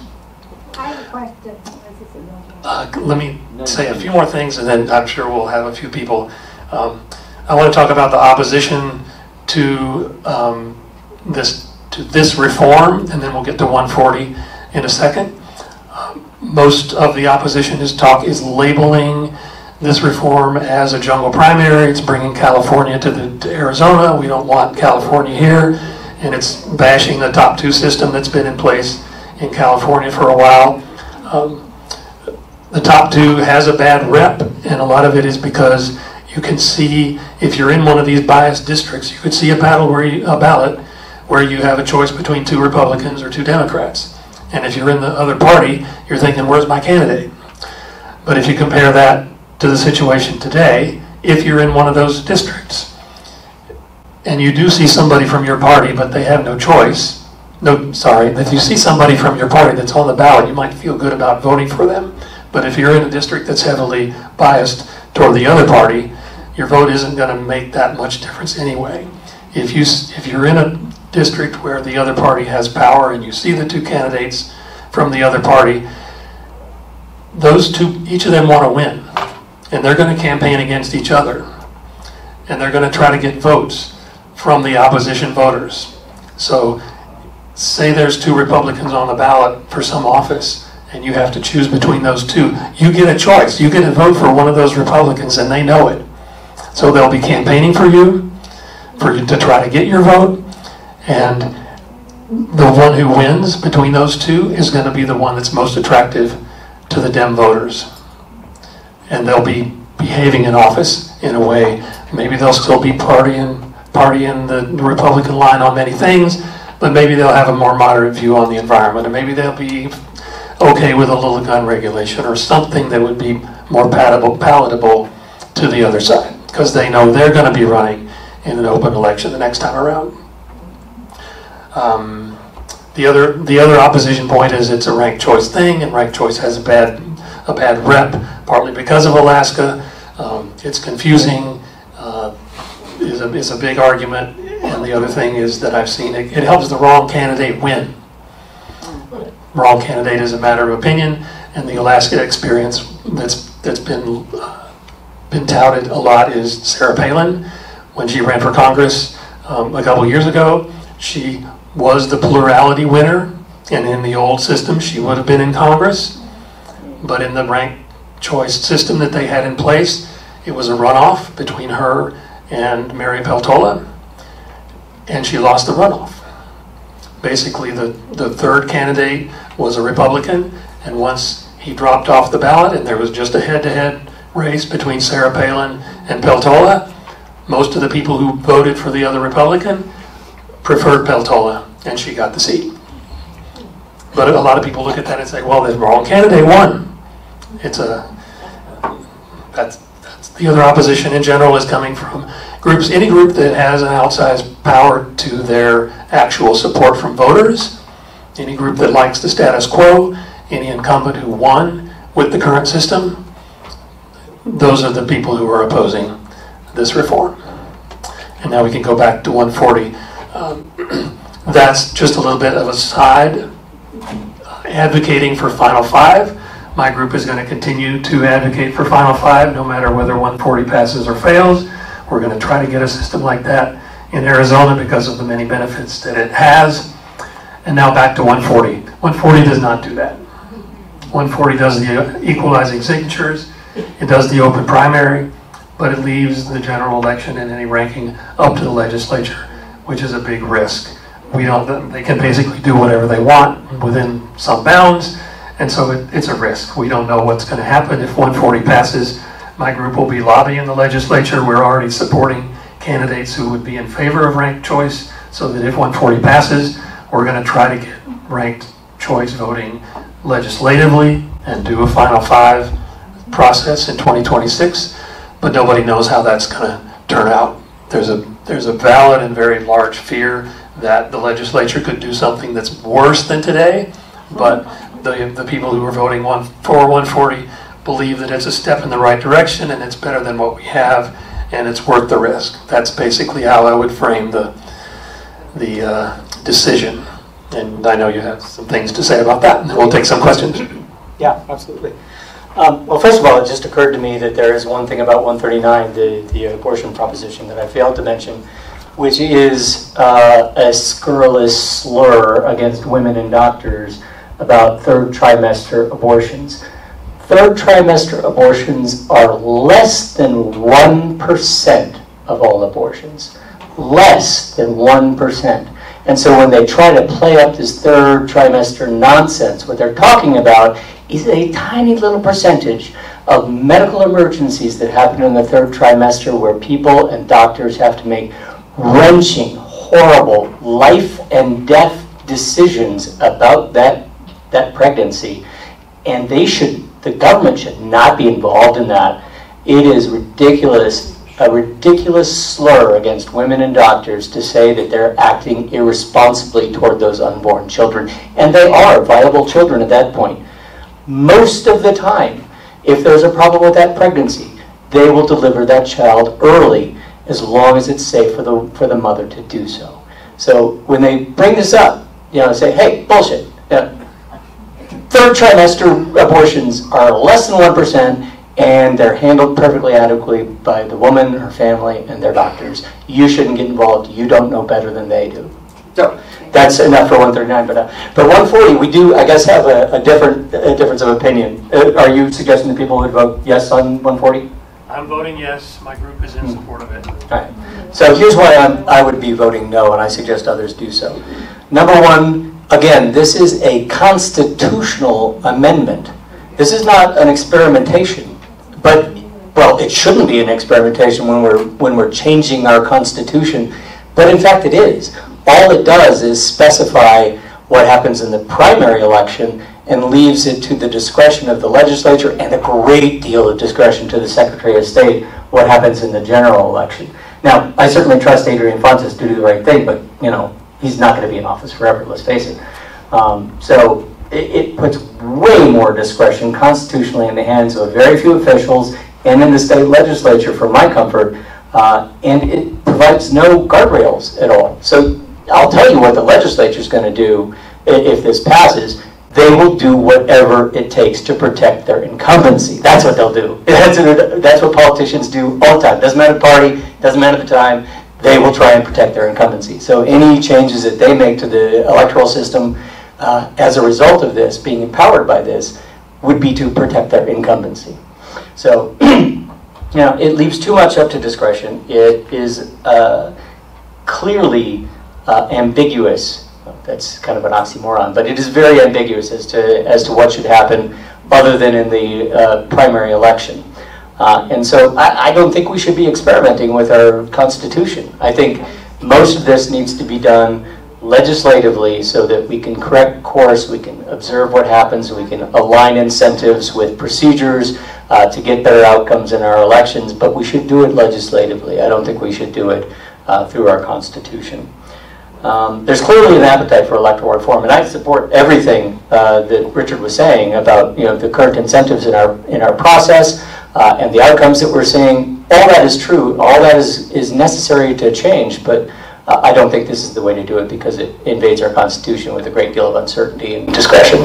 I have a question. Let me say a few more things, and then I'm sure we'll have a few people. I want to talk about the opposition to this reform, and then we'll get to 140 in a second. Most of the opposition is labeling this reform as a jungle primary. It's bringing California to Arizona. We don't want California here, and it's bashing the top 2 system that's been in place in California for a while. The top 2 has a bad rep, and a lot of it is because you can see, if you're in one of these biased districts, you could see a ballot where you have a choice between 2 Republicans or 2 Democrats. And if you're in the other party, you're thinking, where's my candidate? But if you compare that to the situation today, if you're in one of those districts, and you do see somebody from your party, but they have no choice, if you see somebody from your party that's on the ballot, you might feel good about voting for them. But if you're in a district that's heavily biased toward the other party, your vote isn't going to make that much difference anyway. If you're in a district where the other party has power and you see the 2 candidates from the other party, those 2, each of them want to win, and they're going to campaign against each other, and they're going to try to get votes from the opposition voters. So say there's 2 Republicans on the ballot for some office, and you have to choose between those 2. You get a choice. You get to vote for one of those Republicans, and they know it. So they'll be campaigning for you to try to get your vote, and the one who wins between those 2 is going to be the one that's most attractive to the Dem voters. And they'll be behaving in office in a way, maybe they'll still be partying the Republican line on many things, but maybe they'll have a more moderate view on the environment, and maybe they'll be okay with a little gun regulation or something that would be more palatable to the other side, because they know they're going to be running in an open election the next time around. The other opposition point is it's a ranked choice thing, and ranked choice has a bad rep, partly because of Alaska. It's confusing, is a big argument, and the other thing is that I've seen it helps the wrong candidate win. Wrong candidate is a matter of opinion, and the Alaska experience that's been touted a lot is Sarah Palin. When she ran for Congress a couple years ago, she was the plurality winner, and in the old system she would have been in Congress, but in the ranked choice system that they had in place, it was a runoff between her and Mary Peltola, and she lost the runoff. Basically, the third candidate was a Republican, and once he dropped off the ballot and there was just a head-to-head race between Sarah Palin and Peltola, most of the people who voted for the other Republican preferred Peltola, and she got the seat. But a lot of people look at that and say, well, the wrong candidate won. That's the other opposition in general is coming from groups, any group that has an outsized power to their actual support from voters, any group that likes the status quo, any incumbent who won with the current system, those are the people who are opposing this reform. And now we can go back to 140. That's just a little bit of a side. Advocating for Final Five. My group is going to continue to advocate for Final Five no matter whether 140 passes or fails. We're going to try to get a system like that in Arizona because of the many benefits that it has. And now back to 140. 140 does not do that. 140 does the equalizing signatures. It does the open primary, but it leaves the general election and any ranking up to the legislature, which is a big risk. They can basically do whatever they want within some bounds, and so it's a risk. We don't know what's going to happen. If 140 passes, my group will be lobbying the legislature. We're already supporting candidates who would be in favor of ranked choice, so that if 140 passes, we're going to try to get ranked choice voting legislatively and do a Final Five process in 2026, but nobody knows how that's going to turn out. There's a valid and very large fear that the legislature could do something that's worse than today, but the people who are voting for 140 believe that it's a step in the right direction and it's better than what we have and it's worth the risk. That's basically how I would frame the decision. And I know you have some things to say about that, and we'll take some questions. Yeah, absolutely. Well, first of all, it just occurred to me that there is one thing about 139, the abortion proposition, that I failed to mention, which is a scurrilous slur against women and doctors about third trimester abortions. Third trimester abortions are less than 1% of all abortions. Less than 1%. And so when they try to play up this third trimester nonsense, what they're talking about is a tiny little percentage of medical emergencies that happen in the third trimester where people and doctors have to make wrenching, horrible, life and death decisions about that pregnancy. And the government should not be involved in that. It is ridiculous, a ridiculous slur against women and doctors to say that they're acting irresponsibly toward those unborn children. And they are viable children at that point. Most of the time, if there's a problem with that pregnancy, they will deliver that child early as long as it's safe for the mother to do so. So when they bring this up, say, hey, bullshit. Third trimester abortions are less than 1%, and they're handled perfectly adequately by the woman, her family, and their doctors. You shouldn't get involved. You don't know better than they do. So that's enough for 139. But 140, we do, I guess, have a difference of opinion. Are you suggesting that people would vote yes on 140? I'm voting yes. My group is in support of it. All right. So here's why I would be voting no, and I suggest others do so. Number one, again, this is a constitutional amendment. This is not an experimentation. But, well, it shouldn't be an experimentation when we're changing our Constitution. But in fact it is. All it does is specify what happens in the primary election and leaves it to the discretion of the legislature and a great deal of discretion to the Secretary of State what happens in the general election. Now, I certainly trust Adrian Fontes to do the right thing, but, he's not going to be in office forever, let's face it. So it puts way more discretion constitutionally in the hands of very few officials and in the state legislature for my comfort, and it provides no guardrails at all. So I'll tell you what the legislature is going to do if this passes. They will do whatever it takes to protect their incumbency. That's what they'll do. That's what politicians do all the time. Doesn't matter the party, doesn't matter the time, they will try and protect their incumbency. So any changes that they make to the electoral system as a result of this, being empowered by this, would be to protect their incumbency. So, it leaves too much up to discretion. It is clearly ambiguous. That's kind of an oxymoron, but it is very ambiguous as to what should happen other than in the primary election. And so I don't think we should be experimenting with our Constitution. I think most of this needs to be done legislatively so that we can correct course, we can observe what happens, we can align incentives with procedures to get better outcomes in our elections, but we should do it legislatively. I don't think we should do it through our Constitution. There's clearly an appetite for electoral reform, and I support everything that Richard was saying about the current incentives in our process and the outcomes that we're seeing. All that is true. All that is necessary to change, but I don't think this is the way to do it because it invades our Constitution with a great deal of uncertainty and discretion.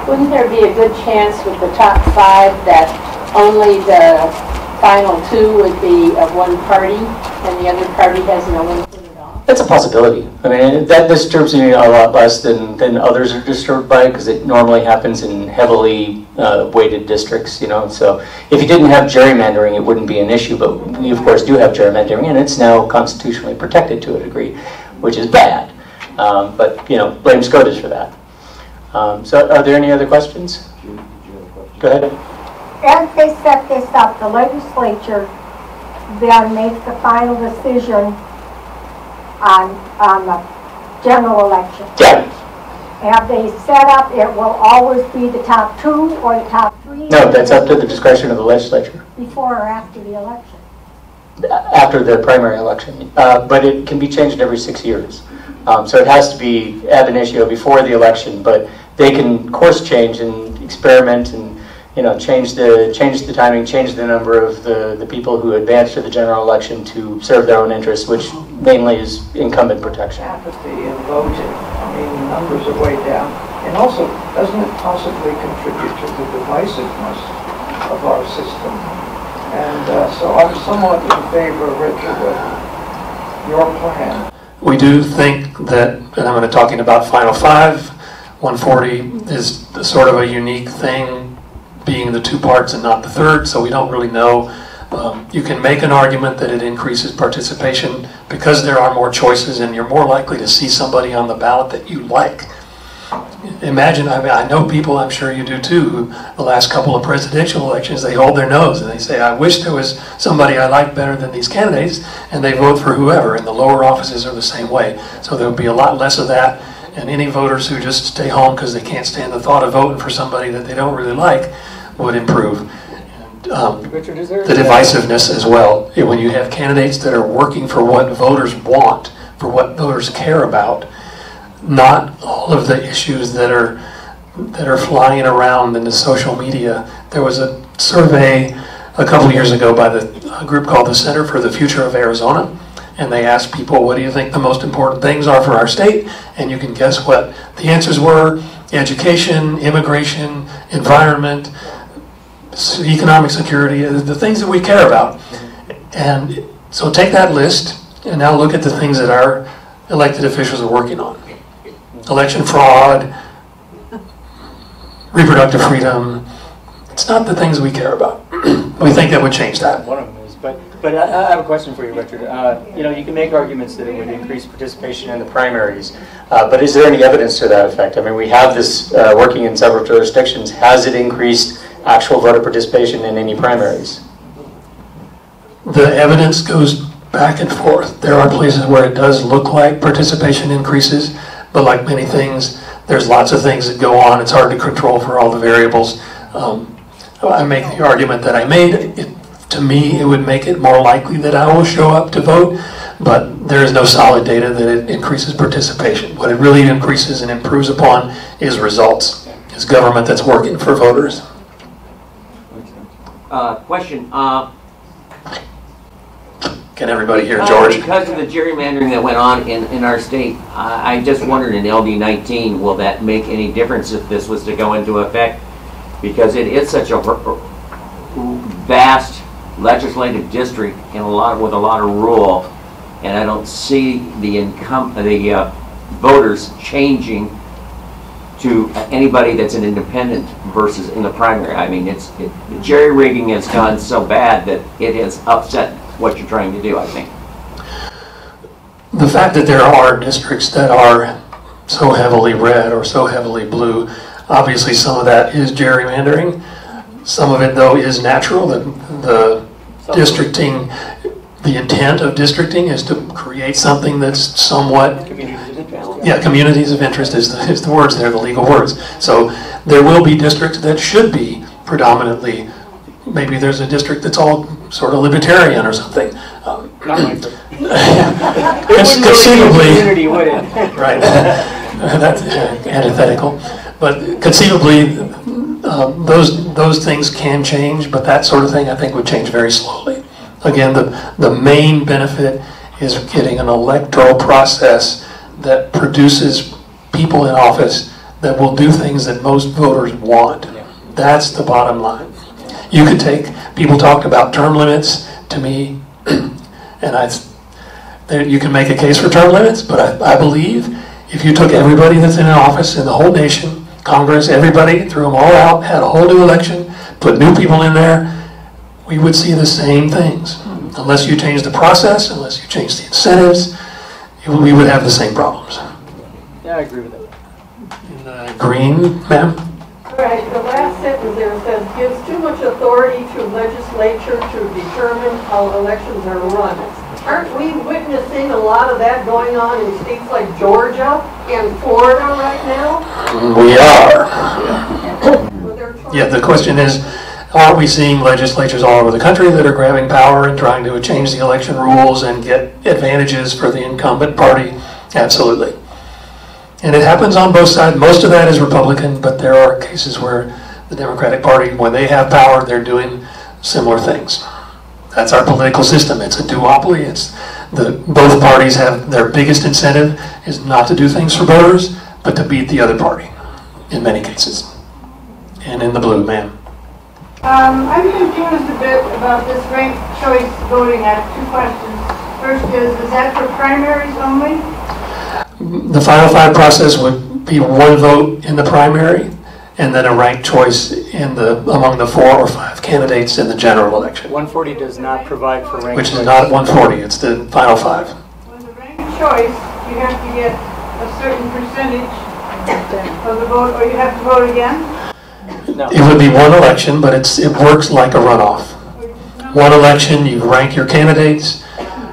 Wouldn't there be a good chance with the top 5 that only the final 2 would be of one party and the other party has no input at all? That's a possibility. I mean, that disturbs me a lot less than others are disturbed by because it normally happens in heavily weighted districts, So if you didn't have gerrymandering, it wouldn't be an issue, but we, of course, do have gerrymandering, and it's now constitutionally protected to a degree, which is bad. But, blame SCOTUS for that. So are there any other questions? Go ahead. As they set this up, the legislature then makes the final decision on the general election. Yeah. Have they set up, it will always be the top 2 or the top 3? No, that's up to the discretion of the legislature. Before or after the election? After the primary election. But it can be changed every 6 years. So it has to be ab initio before the election, but they can course change and experiment and change the timing, change the number of the people who advance to the general election to serve their own interests, which mainly is incumbent protection. Apathy in voting. I mean, the numbers are way down. And also, doesn't it possibly contribute to the divisiveness of our system? And so I'm somewhat in favor, Richard, of your plan. We do think that, and I'm going to talking about Final 5, 140 is sort of a unique thing, being the 2 parts and not the third, so we don't really know. You can make an argument that it increases participation because there are more choices and you're more likely to see somebody on the ballot that you like. Imagine, I know people, I'm sure you do too, who the last couple of presidential elections, they hold their nose and they say, I wish there was somebody I like better than these candidates, and they vote for whoever, and the lower offices are the same way. So there'll be a lot less of that, and any voters who just stay home because they can't stand the thought of voting for somebody that they don't really like would improve. Richard, is there the divisiveness as well. When you have candidates that are working for what voters want, for what voters care about, not all of the issues that are flying around in the social media. There was a survey a couple of years ago by a group called the Center for the Future of Arizona, and they asked people, what do you think the most important things are for our state? And you can guess what the answers were: education, immigration, environment, economic security, the things that we care about. And so take that list and now look at the things that our elected officials are working on. Election fraud, reproductive freedom. It's not the things we care about. We think that would change that. One of them is, but I have a question for you, Richard. You can make arguments that it would increase participation in the primaries, but is there any evidence to that effect? I mean, we have this working in several jurisdictions. Has it increased actual voter participation in any primaries? The evidence goes back and forth. There are places where it does look like participation increases, but like many things, there's lots of things that go on. It's hard to control for all the variables. I make the argument that I made. To me, it would make it more likely that I will show up to vote, but there is no solid data that it increases participation. What it really increases and improves upon is results. It's government that's working for voters. Question. Can everybody hear George? Because of the gerrymandering that went on in our state, I just wondered in LD 19, will that make any difference if this was to go into effect? Because it is such a vast legislative district and with a lot of rule, and I don't see the voters changing to anybody that's an independent versus in the primary. I mean, the jerry-rigging has gone so bad that it has upset what you're trying to do, I think. The fact that there are districts that are so heavily red or so heavily blue, obviously some of that is gerrymandering. Some of it, though, is natural. The districting, the intent of districting is to create something that's somewhat... Communities of interest. Yeah, communities of interest is the words there, the legal words. So there will be districts that should be predominantly, maybe there's a district that's all sort of libertarian or something. Not my conceivably, community, would it? right, that's antithetical. But conceivably, those things can change, but that sort of thing I think would change very slowly. Again, the main benefit is getting an electoral process that produces people in office that will do things that most voters want. That's the bottom line. You could take, people talked about term limits to me, and you can make a case for term limits, but I believe if you took everybody that's in an office in the whole nation, Congress, everybody, threw them all out, had a whole new election, put new people in there, we would see the same things. Unless you change the process, unless you change the incentives, we would have the same problems. Yeah, I agree with that. Green, ma'am? All right, the last sentence there says, gives too much authority to legislature to determine how elections are run. Aren't we witnessing a lot of that going on in states like Georgia and Florida right now? We are. Yeah, the question is, are we seeing legislatures all over the country that are grabbing power and trying to change the election rules and get advantages for the incumbent party? Absolutely. And it happens on both sides. Most of that is Republican, but there are cases where the Democratic Party, when they have power, they're doing similar things. That's our political system. It's a duopoly. Both parties have their biggest incentive is not to do things for voters, but to beat the other party, in many cases. And in the blue, ma'am. I'm confused a bit about this ranked choice voting. I have two questions. First is that for primaries only? The Final Five process would be one vote in the primary, and then a ranked choice among the 4 or 5 candidates in the general election. 140 does not provide for ranked Which is choice. not 140, it's the Final Five. With a ranked choice, you have to get a certain percentage of the vote, or you have to vote again? No. It would be one election, but it works like a runoff. One election, you rank your candidates.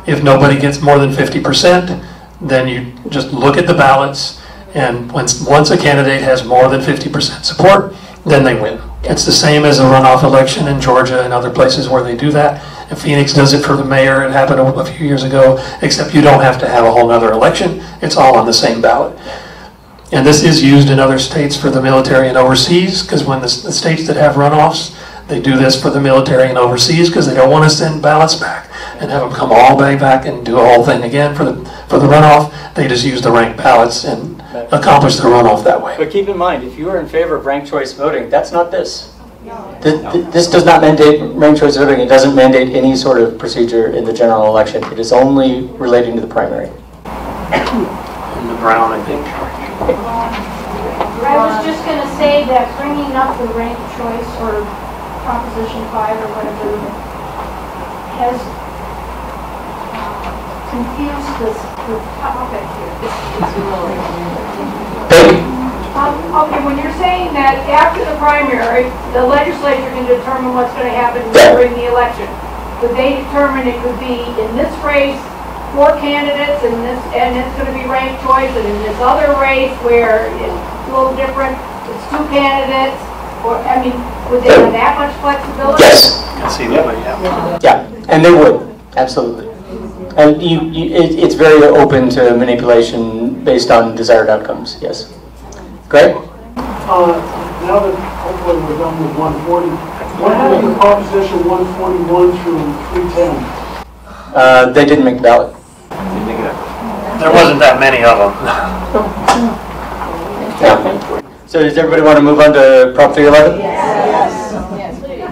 If nobody gets more than 50%, then you just look at the ballots, and once a candidate has more than 50% support, then they win. It's the same as a runoff election in Georgia and other places where they do that. And Phoenix does it for the mayor. It happened a few years ago, except you don't have to have a whole other election. It's all on the same ballot. And this is used in other states for the military and overseas, because when the states that have runoffs, they do this for the military and overseas because they don't want to send ballots back and have them come all the way back and do a whole thing again for the runoff. They just use the ranked ballots and accomplish the runoff that way. But keep in mind, if you are in favor of ranked choice voting, that's not this. This does not mandate ranked choice voting. It doesn't mandate any sort of procedure in the general election. It is only relating to the primary. In the brown, I think. I was just going to say that bringing up the ranked choice or Proposition 5 or whatever has confused the topic here. Okay, when you're saying that after the primary, the legislature can determine what's going to happen during the election, but they determine it could be in this race 4 candidates and it's going to be ranked choice, and in this other race where it's a little different, it's 2 candidates. Or, I mean, would they have that much flexibility? Yes. Conceivably, yeah. Yeah, and they would, absolutely. And it's very open to manipulation based on desired outcomes, yes. Greg? Now that hopefully we're done with 140, What happened to Proposition 141 through 310? They didn't make the ballot. There wasn't that many of them. Yeah. So does everybody want to move on to Prop 311? Yes, please.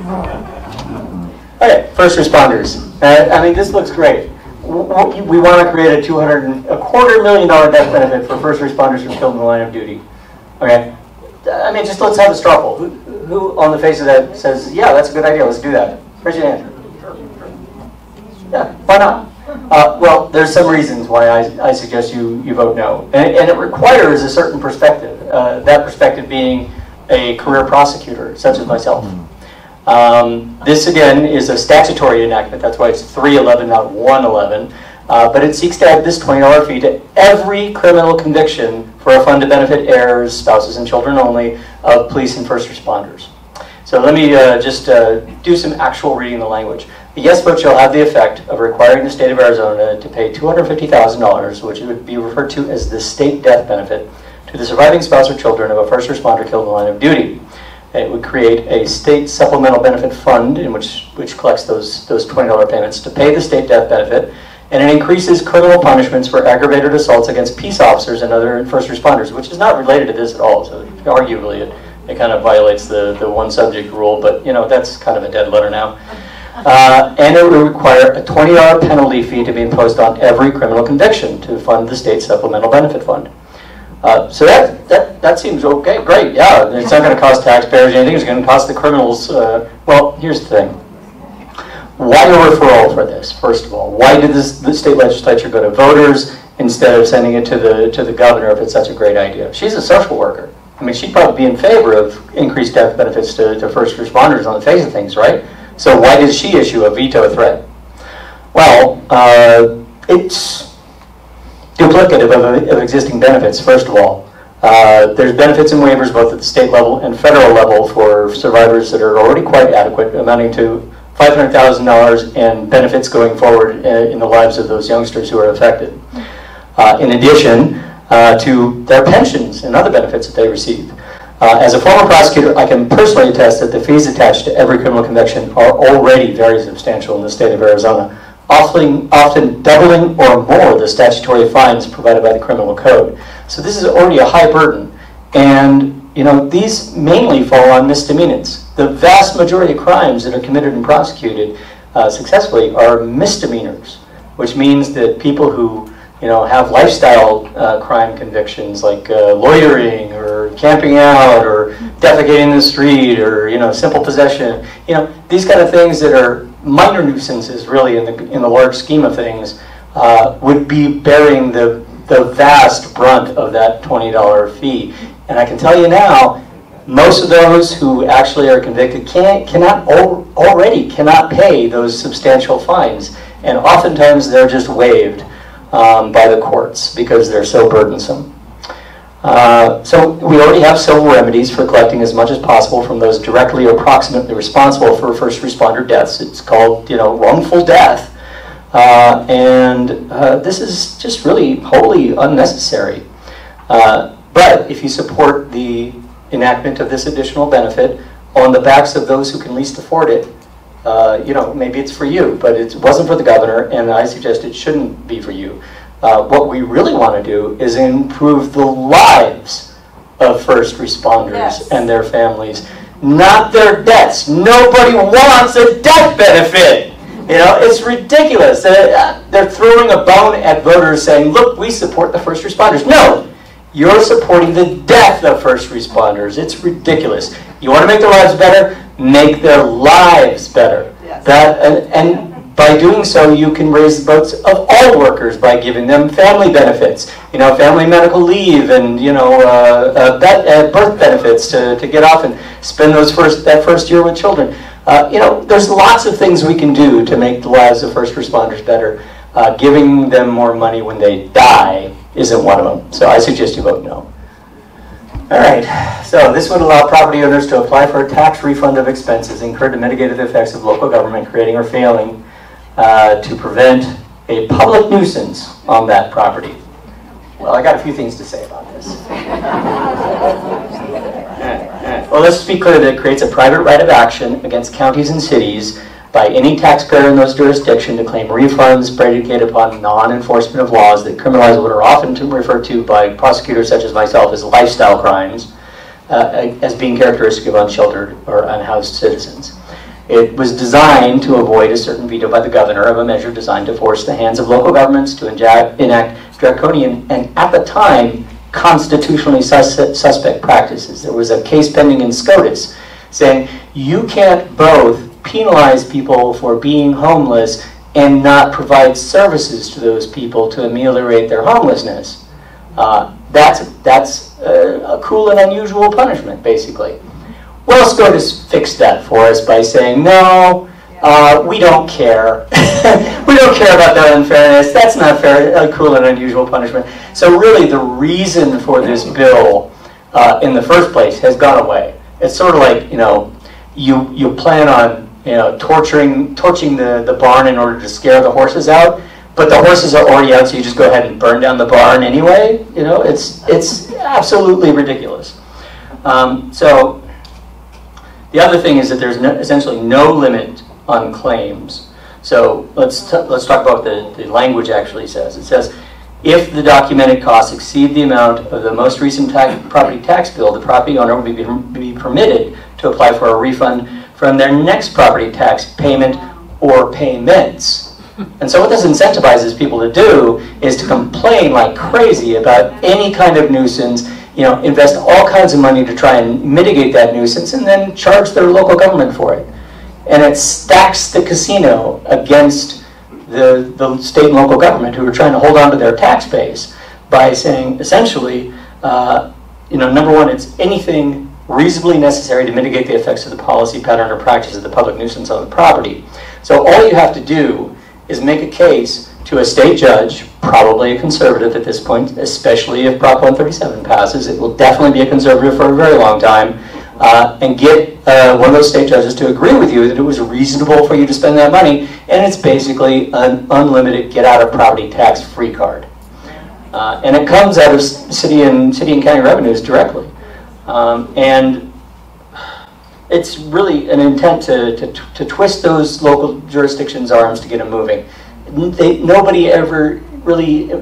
Okay, first responders. I mean, this looks great. We want to create a $250,000 death benefit for first responders who are killed in the line of duty. Okay? I mean, just let's have a straw poll. Who on the face of that says, yeah, that's a good idea, let's do that? Raise your hand. Yeah, why not? Well, there's some reasons why I suggest you vote no. And it requires a certain perspective, that perspective being a career prosecutor, such as myself. This, again, is a statutory enactment. That's why it's 311, not 111. But it seeks to add this $20 fee to every criminal conviction for a fund to benefit heirs, spouses, and children only of police and first responders. So let me just do some actual reading of the language. The yes vote shall have the effect of requiring the state of Arizona to pay $250,000, which would be referred to as the state death benefit, to the surviving spouse or children of a first responder killed in the line of duty. It would create a state supplemental benefit fund in which collects those $20 payments to pay the state death benefit, and it increases criminal punishments for aggravated assaults against peace officers and other first responders, which is not related to this at all. So arguably it kind of violates the one subject rule, but you know, that's kind of a dead letter now. And it would require a $20 penalty fee to be imposed on every criminal conviction to fund the state supplemental benefit fund. So that seems okay, great, yeah. It's not going to cost taxpayers anything, it's going to cost the criminals. Well, here's the thing. Why a referral for this, first of all? Why did the state legislature go to voters instead of sending it to the governor if it's such a great idea? She's a social worker. I mean, she'd probably be in favor of increased death benefits to first responders on the face of things, right? So why did she issue a veto threat? Well, it's duplicative of existing benefits, first of all. There's benefits and waivers both at the state level and federal level for survivors that are already quite adequate, amounting to $500,000 and benefits going forward in the lives of those youngsters who are affected. In addition to their pensions and other benefits that they receive. As a former prosecutor, I can personally attest that the fees attached to every criminal conviction are already very substantial in the state of Arizona, often doubling or more the statutory fines provided by the criminal code. So this is already a high burden, and you know, these mainly fall on misdemeanors. The vast majority of crimes that are committed and prosecuted successfully are misdemeanors, which means that people who have lifestyle crime convictions like loitering or camping out or defecating in the street or simple possession, these kind of things that are minor nuisances really in the large scheme of things would be bearing the vast brunt of that $20 fee. And I can tell you now, most of those who actually are convicted cannot pay those substantial fines, and oftentimes they're just waived by the courts because they're so burdensome. So we already have civil remedies for collecting as much as possible from those directly or proximately responsible for first responder deaths. It's called, wrongful death. And this is just really wholly unnecessary. But if you support the enactment of this additional benefit on the backs of those who can least afford it, maybe it's for you, but it wasn't for the governor, and I suggest it shouldn't be for you. What we really want to do is improve the lives of first responders and their families, not their deaths. Nobody wants a death benefit. It's ridiculous. They're throwing a bone at voters saying, look, we support the first responders. No, you're supporting the death of first responders. It's ridiculous. You want to make their lives better? Make their lives better. Yes. And by doing so, you can raise the votes of all workers by giving them family benefits, family medical leave, and birth benefits to get off and spend that first year with children. There's lots of things we can do to make the lives of first responders better. Giving them more money when they die isn't one of them. So I suggest you vote no. All right, so this would allow property owners to apply for a tax refund of expenses incurred to mitigate the effects of local government creating or failing to prevent a public nuisance on that property. Well, I got a few things to say about this. Well, let's be clear that it creates a private right of action against counties and cities by any taxpayer in those jurisdictions to claim refunds predicated upon non-enforcement of laws that criminalize what are often referred to by prosecutors such as myself as lifestyle crimes, as being characteristic of unsheltered or unhoused citizens. It was designed to avoid a certain veto by the governor of a measure designed to force the hands of local governments to enact draconian and, at the time, constitutionally suspect practices. There was a case pending in SCOTUS saying you can't both penalize people for being homeless and not provide services to those people to ameliorate their homelessness. That's a cruel and unusual punishment, basically. Well, SCOTUS fixed that for us by saying, no, we don't care. We don't care about that unfairness. That's not fair, a cruel and unusual punishment. So really the reason for this bill in the first place has gone away. It's sort of like, you plan on torching the barn in order to scare the horses out, but the horses are already out, so you just go ahead and burn down the barn anyway. It's absolutely ridiculous. So the other thing is that there's essentially no limit on claims. So let's talk about what the language actually says. It says, if the documented costs exceed the amount of the most recent property tax bill, the property owner will be permitted to apply for a refund from their next property tax payment or payments. And so what this incentivizes people to do is to complain like crazy about any kind of nuisance, invest all kinds of money to try and mitigate that nuisance, and then charge their local government for it. And it stacks the casino against the state and local government who are trying to hold on to their tax base by saying, essentially, number one, it's anything reasonably necessary to mitigate the effects of the policy, pattern, or practice of the public nuisance on the property. So all you have to do is make a case to a state judge, probably a conservative at this point, especially if Prop 137 passes. It will definitely be a conservative for a very long time, and get one of those state judges to agree with you that it was reasonable for you to spend that money, and it's basically an unlimited get-out-of-property tax free card. And it comes out of city and county revenues directly. And it's really an intent to twist those local jurisdictions' arms to get them moving. Nobody ever really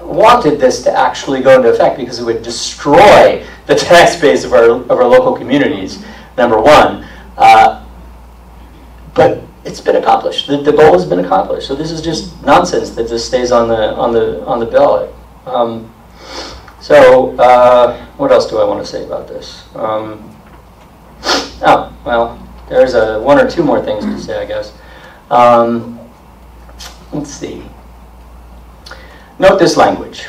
wanted this to actually go into effect because it would destroy the tax base of our local communities, number one. But it's been accomplished. The goal has been accomplished. So this is just nonsense that this stays on the ballot. What else do I want to say about this? There's one or two more things to say, I guess. Let's see. Note this language.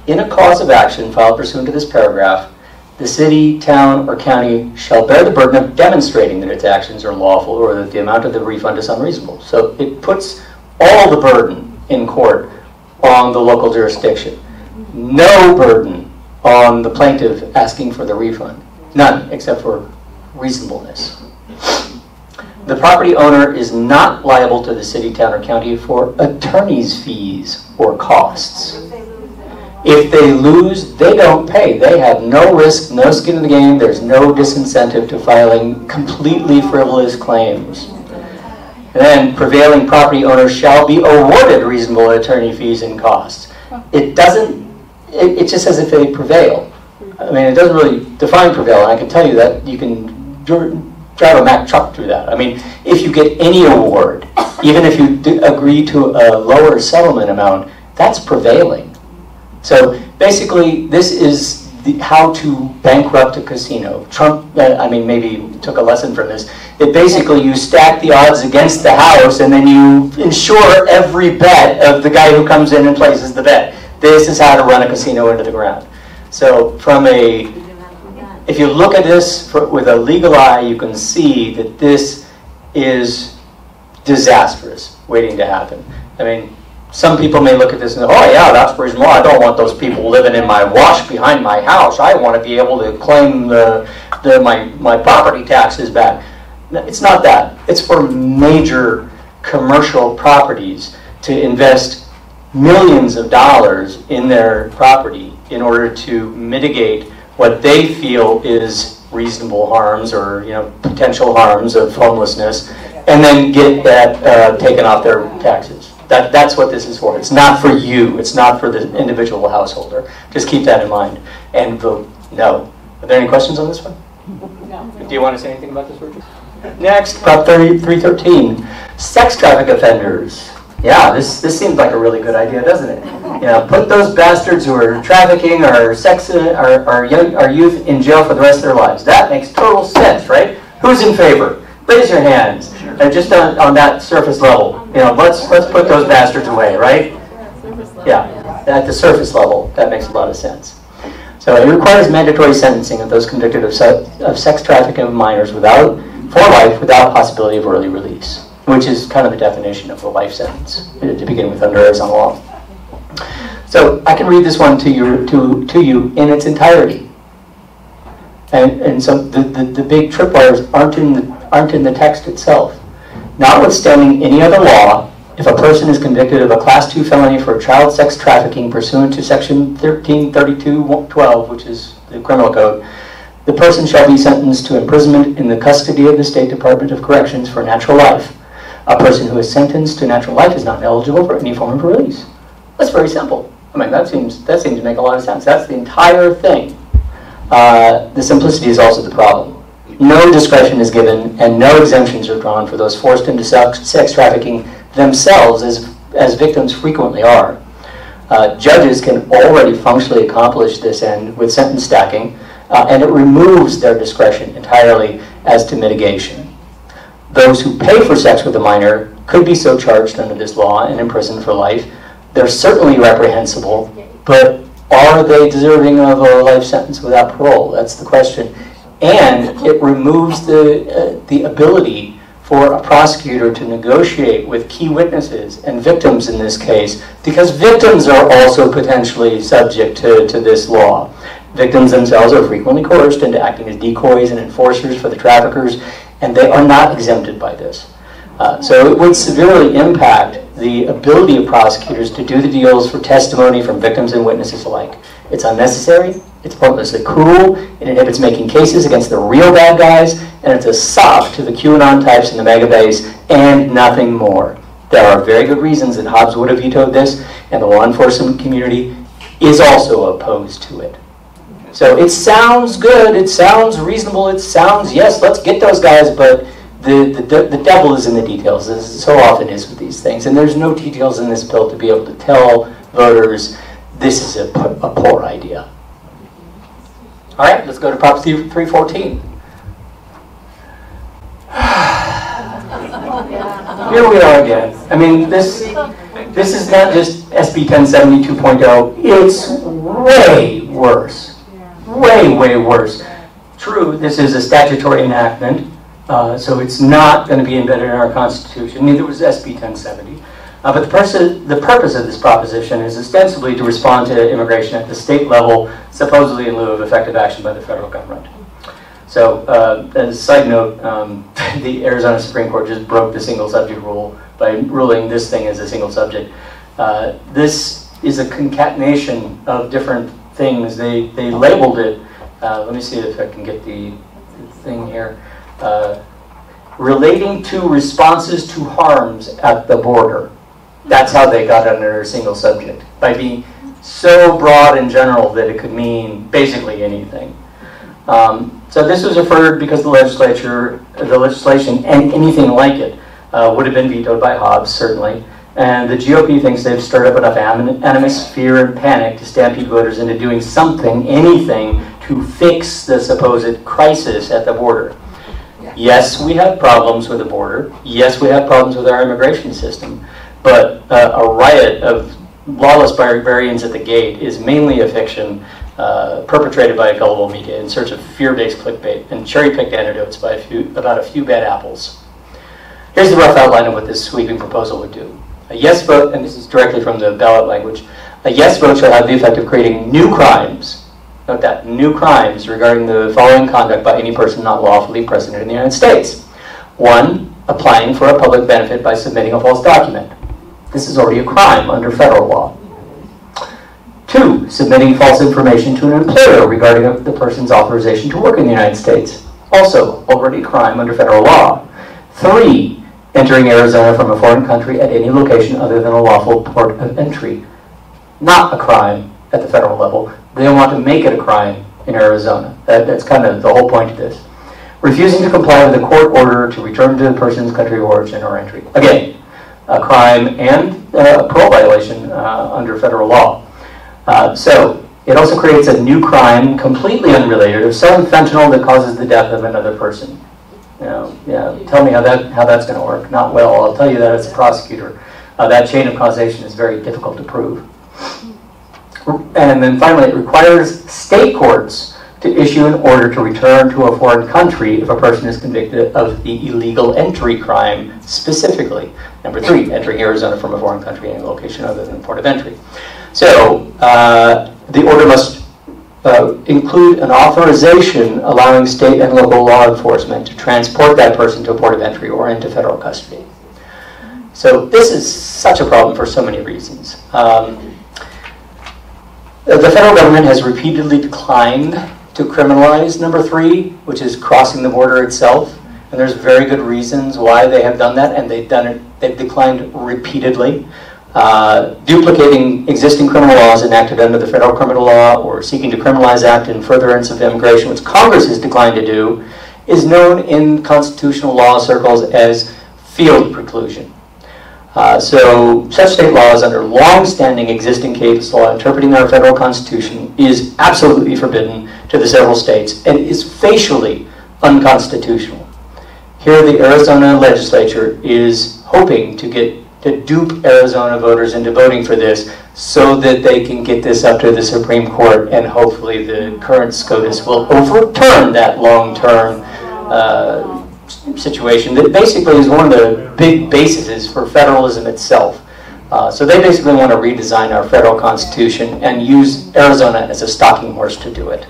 In a cause of action filed pursuant to this paragraph, the city, town, or county shall bear the burden of demonstrating that its actions are lawful or that the amount of the refund is unreasonable. So it puts all the burden in court on the local jurisdiction. No burden on the plaintiff asking for the refund. None, except for reasonableness. The property owner is not liable to the city, town, or county for attorney's fees or costs. If they lose, they don't pay. They have no risk, no skin in the game. There's no disincentive to filing completely frivolous claims. And then prevailing property owners shall be awarded reasonable attorney fees and costs. It just says if they prevail. I mean, it doesn't really define prevail, and I can tell you that you can drive a Mack truck through that. I mean, if you get any award, even if you agree to a lower settlement amount, that's prevailing. So basically, this is how to bankrupt a casino. Trump, maybe took a lesson from this. It basically, you stack the odds against the house, and then you insure every bet of the guy who comes in and places the bet. This is how to run a casino into the ground. So if you look at this with a legal eye, you can see that this is disastrous waiting to happen. I mean, some people may look at this and say, oh yeah, that's reasonable. I don't want those people living in my wash behind my house. I want to be able to claim my property taxes back. It's not that. It's for major commercial properties to invest millions of dollars in their property in order to mitigate what they feel is reasonable harms or potential harms of homelessness, and then get that taken off their taxes. That's what this is for. It's not for you. It's not for the individual householder. Just keep that in mind and vote no. Are there any questions on this one? No. Do you want to say anything about this, Richard? Next, Prop 313, sex traffic offenders. Yeah, this seems like a really good idea, doesn't it? Put those bastards who are trafficking our youth in jail for the rest of their lives. That makes total sense, right? Who's in favor? Raise your hands. Just on that surface level. Let's put those bastards away, right? Yeah, at the surface level, that makes a lot of sense. So it requires mandatory sentencing of those convicted of sex trafficking of minors for life without possibility of early release, which is kind of the definition of a life sentence to begin with under Arizona law. So I can read this one to you in its entirety. And so the big tripwires aren't in the text itself. Notwithstanding any other law, if a person is convicted of a Class 2 felony for child sex trafficking pursuant to Section 1332.12, which is the criminal code, the person shall be sentenced to imprisonment in the custody of the State Department of Corrections for natural life. A person who is sentenced to natural life is not eligible for any form of release. That's very simple. I mean, that seems to make a lot of sense. That's the entire thing. The simplicity is also the problem. No discretion is given and no exemptions are drawn for those forced into sex trafficking themselves, as victims frequently are. Judges can already functionally accomplish this end with sentence stacking, and it removes their discretion entirely as to mitigation. Those who pay for sex with a minor could be so charged under this law and imprisoned for life. They're certainly reprehensible, but are they deserving of a life sentence without parole? That's the question. And it removes the ability for a prosecutor to negotiate with key witnesses and victims in this case, because victims are also potentially subject to this law. Victims themselves are frequently coerced into acting as decoys and enforcers for the traffickers, and they are not exempted by this. So it would severely impact the ability of prosecutors to do the deals for testimony from victims and witnesses alike. It's unnecessary, it's pointlessly cruel, it inhibits making cases against the real bad guys, and it's a sop to the QAnon types in the mega base, and nothing more. There are very good reasons that Hobbs would have vetoed this, and the law enforcement community is also opposed to it. So it sounds good, it sounds reasonable, it sounds, yes, let's get those guys, but the devil is in the details, as it so often is with these things. And there's no details in this bill to be able to tell voters this is a poor idea. All right, let's go to Prop 314. Here we are again. I mean, this is not just SB 1070 2.0. It's way worse. Way worse. True, this is a statutory enactment, so it's not going to be embedded in our Constitution. Neither was SB 1070. But the purpose of this proposition is ostensibly to respond to immigration at the state level, supposedly in lieu of effective action by the federal government. So, as a side note, the Arizona Supreme Court just broke the single subject rule by ruling this thing as a single subject. This is a concatenation of different things. They labeled it, let me see if I can get the thing here, relating to responses to harms at the border. That's how they got under a single subject, by being so broad and general that it could mean basically anything. So this was referred because the legislation, and anything like it, would have been vetoed by Hobbs, certainly. And the GOP thinks they've stirred up enough animus, fear, and panic to stampede voters into doing something, anything, to fix the supposed crisis at the border. Yes, we have problems with the border. Yes, we have problems with our immigration system. But a riot of lawless barbarians at the gate is mainly a fiction perpetrated by gullible media in search of fear-based clickbait and cherry-picked anecdotes by about a few bad apples. Here's the rough outline of what this sweeping proposal would do. A yes vote, and this is directly from the ballot language, a yes vote shall have the effect of creating new crimes, note that, new crimes regarding the following conduct by any person not lawfully present in the United States. 1, applying for a public benefit by submitting a false document. This is already a crime under federal law. 2, submitting false information to an employer regarding the person's authorization to work in the United States. Also, already a crime under federal law. 3, entering Arizona from a foreign country at any location other than a lawful port of entry. Not a crime at the federal level. They want to make it a crime in Arizona. That's kind of the whole point of this. Refusing to comply with a court order to return to the person's country of origin or entry. Again, a crime and a parole violation under federal law. So it also creates a new crime completely unrelated of selling fentanyl that causes the death of another person. Tell me how that's going to work. Not well. I'll tell you that as a prosecutor. That chain of causation is very difficult to prove. And then finally, it requires state courts to issue an order to return to a foreign country if a person is convicted of the illegal entry crime specifically. Number 3, entering Arizona from a foreign country in a location other than the port of entry. So the order must include an authorization allowing state and local law enforcement to transport that person to a port of entry or into federal custody. So this is such a problem for so many reasons. The federal government has repeatedly declined to criminalize number 3, which is crossing the border itself. And there's very good reasons why they have done that, and they've declined repeatedly. Duplicating existing criminal laws enacted under the federal criminal law or seeking to criminalize act in furtherance of immigration, which Congress has declined to do, is known in constitutional law circles as field preclusion. So such state laws under long-standing existing case law interpreting our federal constitution is absolutely forbidden to the several states and is facially unconstitutional. Here the Arizona legislature is hoping to dupe Arizona voters into voting for this so that they can get this up to the Supreme Court, and hopefully the current SCOTUS will overturn that long-term situation that basically is one of the big bases for federalism itself. So they basically want to redesign our federal constitution and use Arizona as a stalking horse to do it.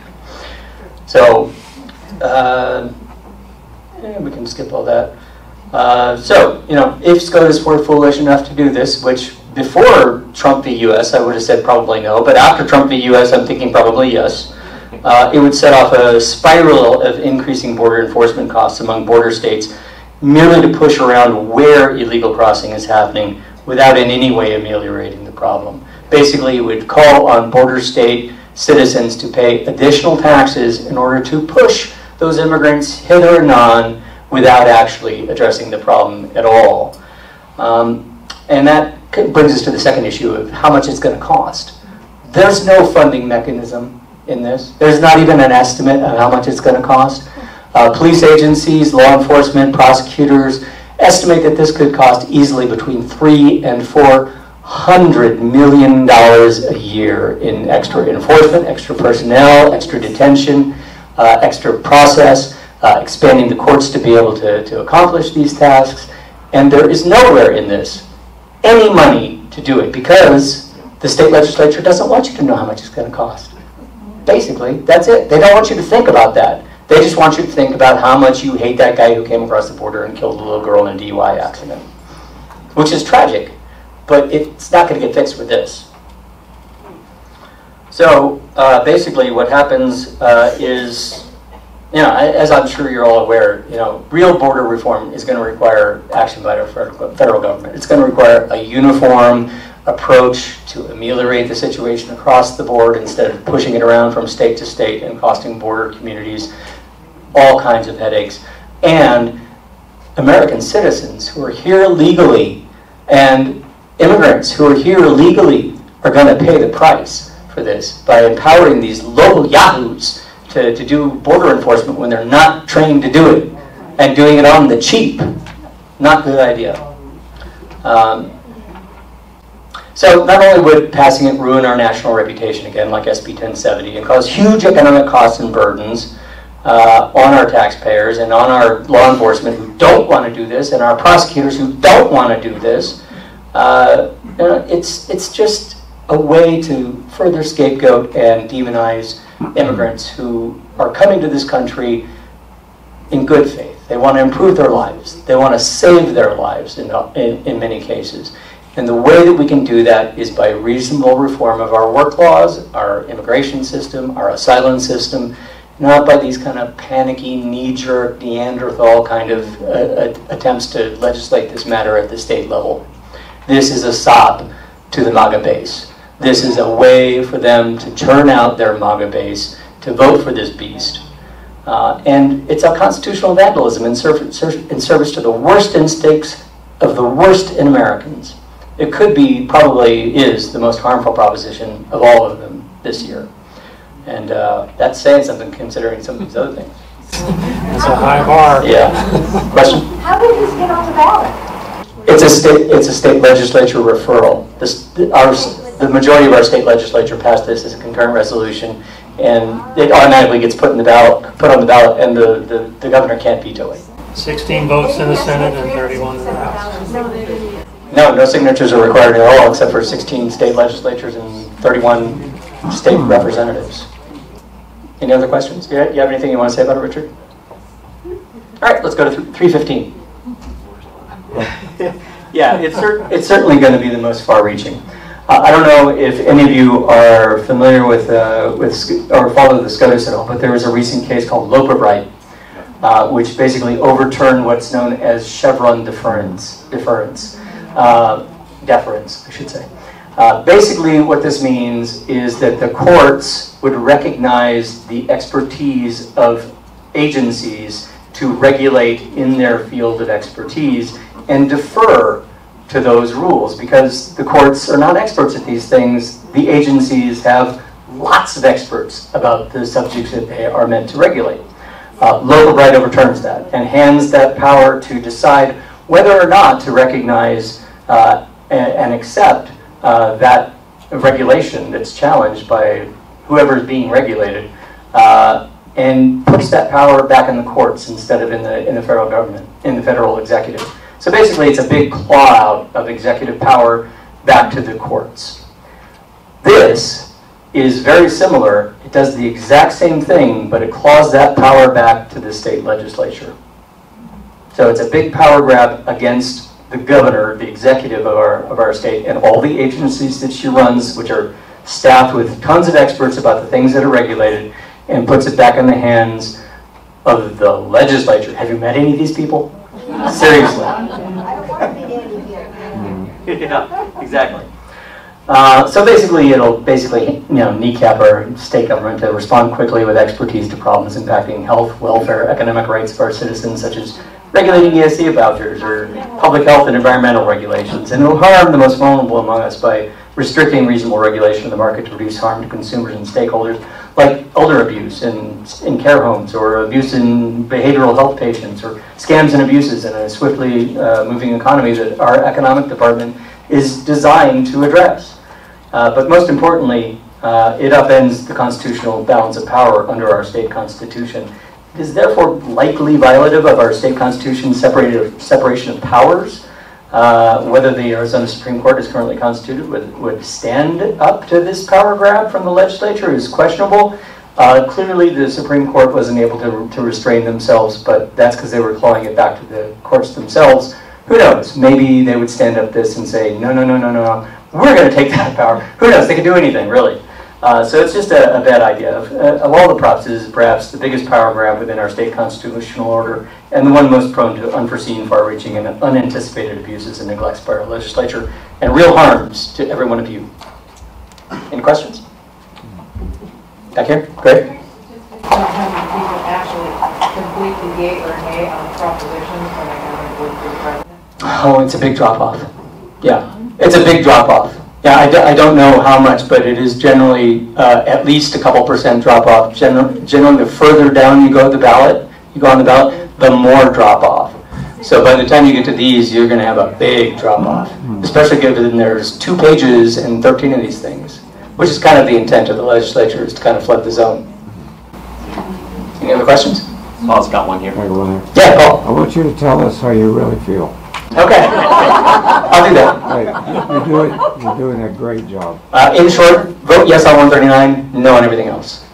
So we can skip all that. So, if SCOTUS were foolish enough to do this, which before Trump v. US, I would have said probably no, but after Trump v. US, I'm thinking probably yes, it would set off a spiral of increasing border enforcement costs among border states merely to push around where illegal crossing is happening without in any way ameliorating the problem. Basically, it would call on border state citizens to pay additional taxes in order to push those immigrants hither and on without actually addressing the problem at all. And that brings us to the second issue of how much it's going to cost. There's no funding mechanism in this. There's not even an estimate of how much it's going to cost. Police agencies, law enforcement, prosecutors estimate that this could cost easily between $300 and $400 million a year in extra enforcement, extra personnel, extra detention, extra process, expanding the courts to be able to accomplish these tasks. And there is nowhere in this any money to do it because the state legislature doesn't want you to know how much it's going to cost. Basically, that's it. They don't want you to think about that. They just want you to think about how much you hate that guy who came across the border and killed a little girl in a DUI accident, which is tragic, but it's not going to get fixed with this. So basically what happens is, as I'm sure you're all aware, real border reform is going to require action by the federal government. It's going to require a uniform approach to ameliorate the situation across the board instead of pushing it around from state to state and costing border communities all kinds of headaches. And American citizens who are here legally and immigrants who are here legally are going to pay the price for this by empowering these local yahoos to do border enforcement when they're not trained to do it and doing it on the cheap. Not a good idea. So not only would passing it ruin our national reputation again, like SB 1070, and cause huge economic costs and burdens on our taxpayers and on our law enforcement who don't want to do this, and our prosecutors who don't want to do this, it's just a way to further scapegoat and demonize immigrants who are coming to this country in good faith. They want to improve their lives. They want to save their lives in many cases. And the way that we can do that is by reasonable reform of our work laws, our immigration system, our asylum system, not by these kind of panicky, knee-jerk, Neanderthal kind of attempts to legislate this matter at the state level. This is a sop to the MAGA base. This is a way for them to turn out their MAGA base to vote for this beast. And it's a constitutional vandalism in service to the worst instincts of the worst in Americans. It could be, probably is, the most harmful proposition of all of them this year. And that's saying something considering some of these other things. It's a high bar. Yeah. Question? How did this get on the ballot? It's a state legislature referral. The majority of our state legislature passed this as a concurrent resolution, and it automatically gets put on the ballot, and the governor can't veto it. 16 votes in the Senate and 31 in the House. No signatures are required at all, except for 16 state legislatures and 31 state representatives. Any other questions? You have anything you want to say about it, Richard? All right, let's go to 315. Yeah, it's certainly going to be the most far-reaching. I don't know if any of you are familiar with or follow the SCOTUS at all, but there was a recent case called Loper-Bright, which basically overturned what's known as Chevron deference, I should say. Basically, what this means is that the courts would recognize the expertise of agencies to regulate in their field of expertise and defer to those rules, because the courts are not experts at these things. The agencies have lots of experts about the subjects that they are meant to regulate. Loper-Bright overturns that and hands that power to decide whether or not to recognize and accept that regulation that's challenged by whoever is being regulated, and puts that power back in the courts instead of in the federal government, in the federal executive. So basically, it's a big claw out of executive power back to the courts. This is very similar. It does the exact same thing, but it claws that power back to the state legislature. So it's a big power grab against the governor, the executive of our state, and all the agencies that she runs, which are staffed with tons of experts about the things that are regulated, and puts it back in the hands of the legislature. Have you met any of these people? Seriously. Yeah, exactly. So basically, it'll kneecap our state government to respond quickly with expertise to problems impacting health, welfare, economic rights of our citizens, such as regulating ESC vouchers or public health and environmental regulations. And it'll harm the most vulnerable among us by restricting reasonable regulation of the market to reduce harm to consumers and stakeholders, like elder abuse in care homes, or abuse in behavioral health patients, or scams and abuses in a swiftly moving economy that our economic department is designed to address. But most importantly, it upends the constitutional balance of power under our state constitution. It is therefore likely violative of our state constitution's separation of powers. Whether the Arizona Supreme Court is currently constituted would stand up to this power grab from the legislature is questionable. Clearly, the Supreme Court wasn't able to restrain themselves, but that's because they were clawing it back to the courts themselves. Who knows? Maybe they would stand up this and say, no, we're going to take that power. Who knows? They could do anything, really. So it's just a bad idea. Of all the props, it is perhaps the biggest power grab within our state constitutional order, and the one most prone to unforeseen, far-reaching, and unanticipated abuses and neglects by our legislature, and real harms to every one of you. Any questions? Back here? Great. How many people actually completely yay or nay on propositions when they haven't voted for the president? Oh, it's a big drop-off. Yeah, it's a big drop-off. Yeah, I don't know how much, but it is generally at least a couple % drop-off. Generally, the further down you go on the ballot, the more drop-off. So by the time you get to these, you're going to have a big drop-off, especially given there's 2 pages and 13 of these things, which is kind of the intent of the legislature, is to kind of flood the zone. Any other questions? Paul's got one here. Yeah, Paul. I want you to tell us how you really feel. Okay, I'll do that. You're doing a great job. In short, vote yes on 139, no on everything else.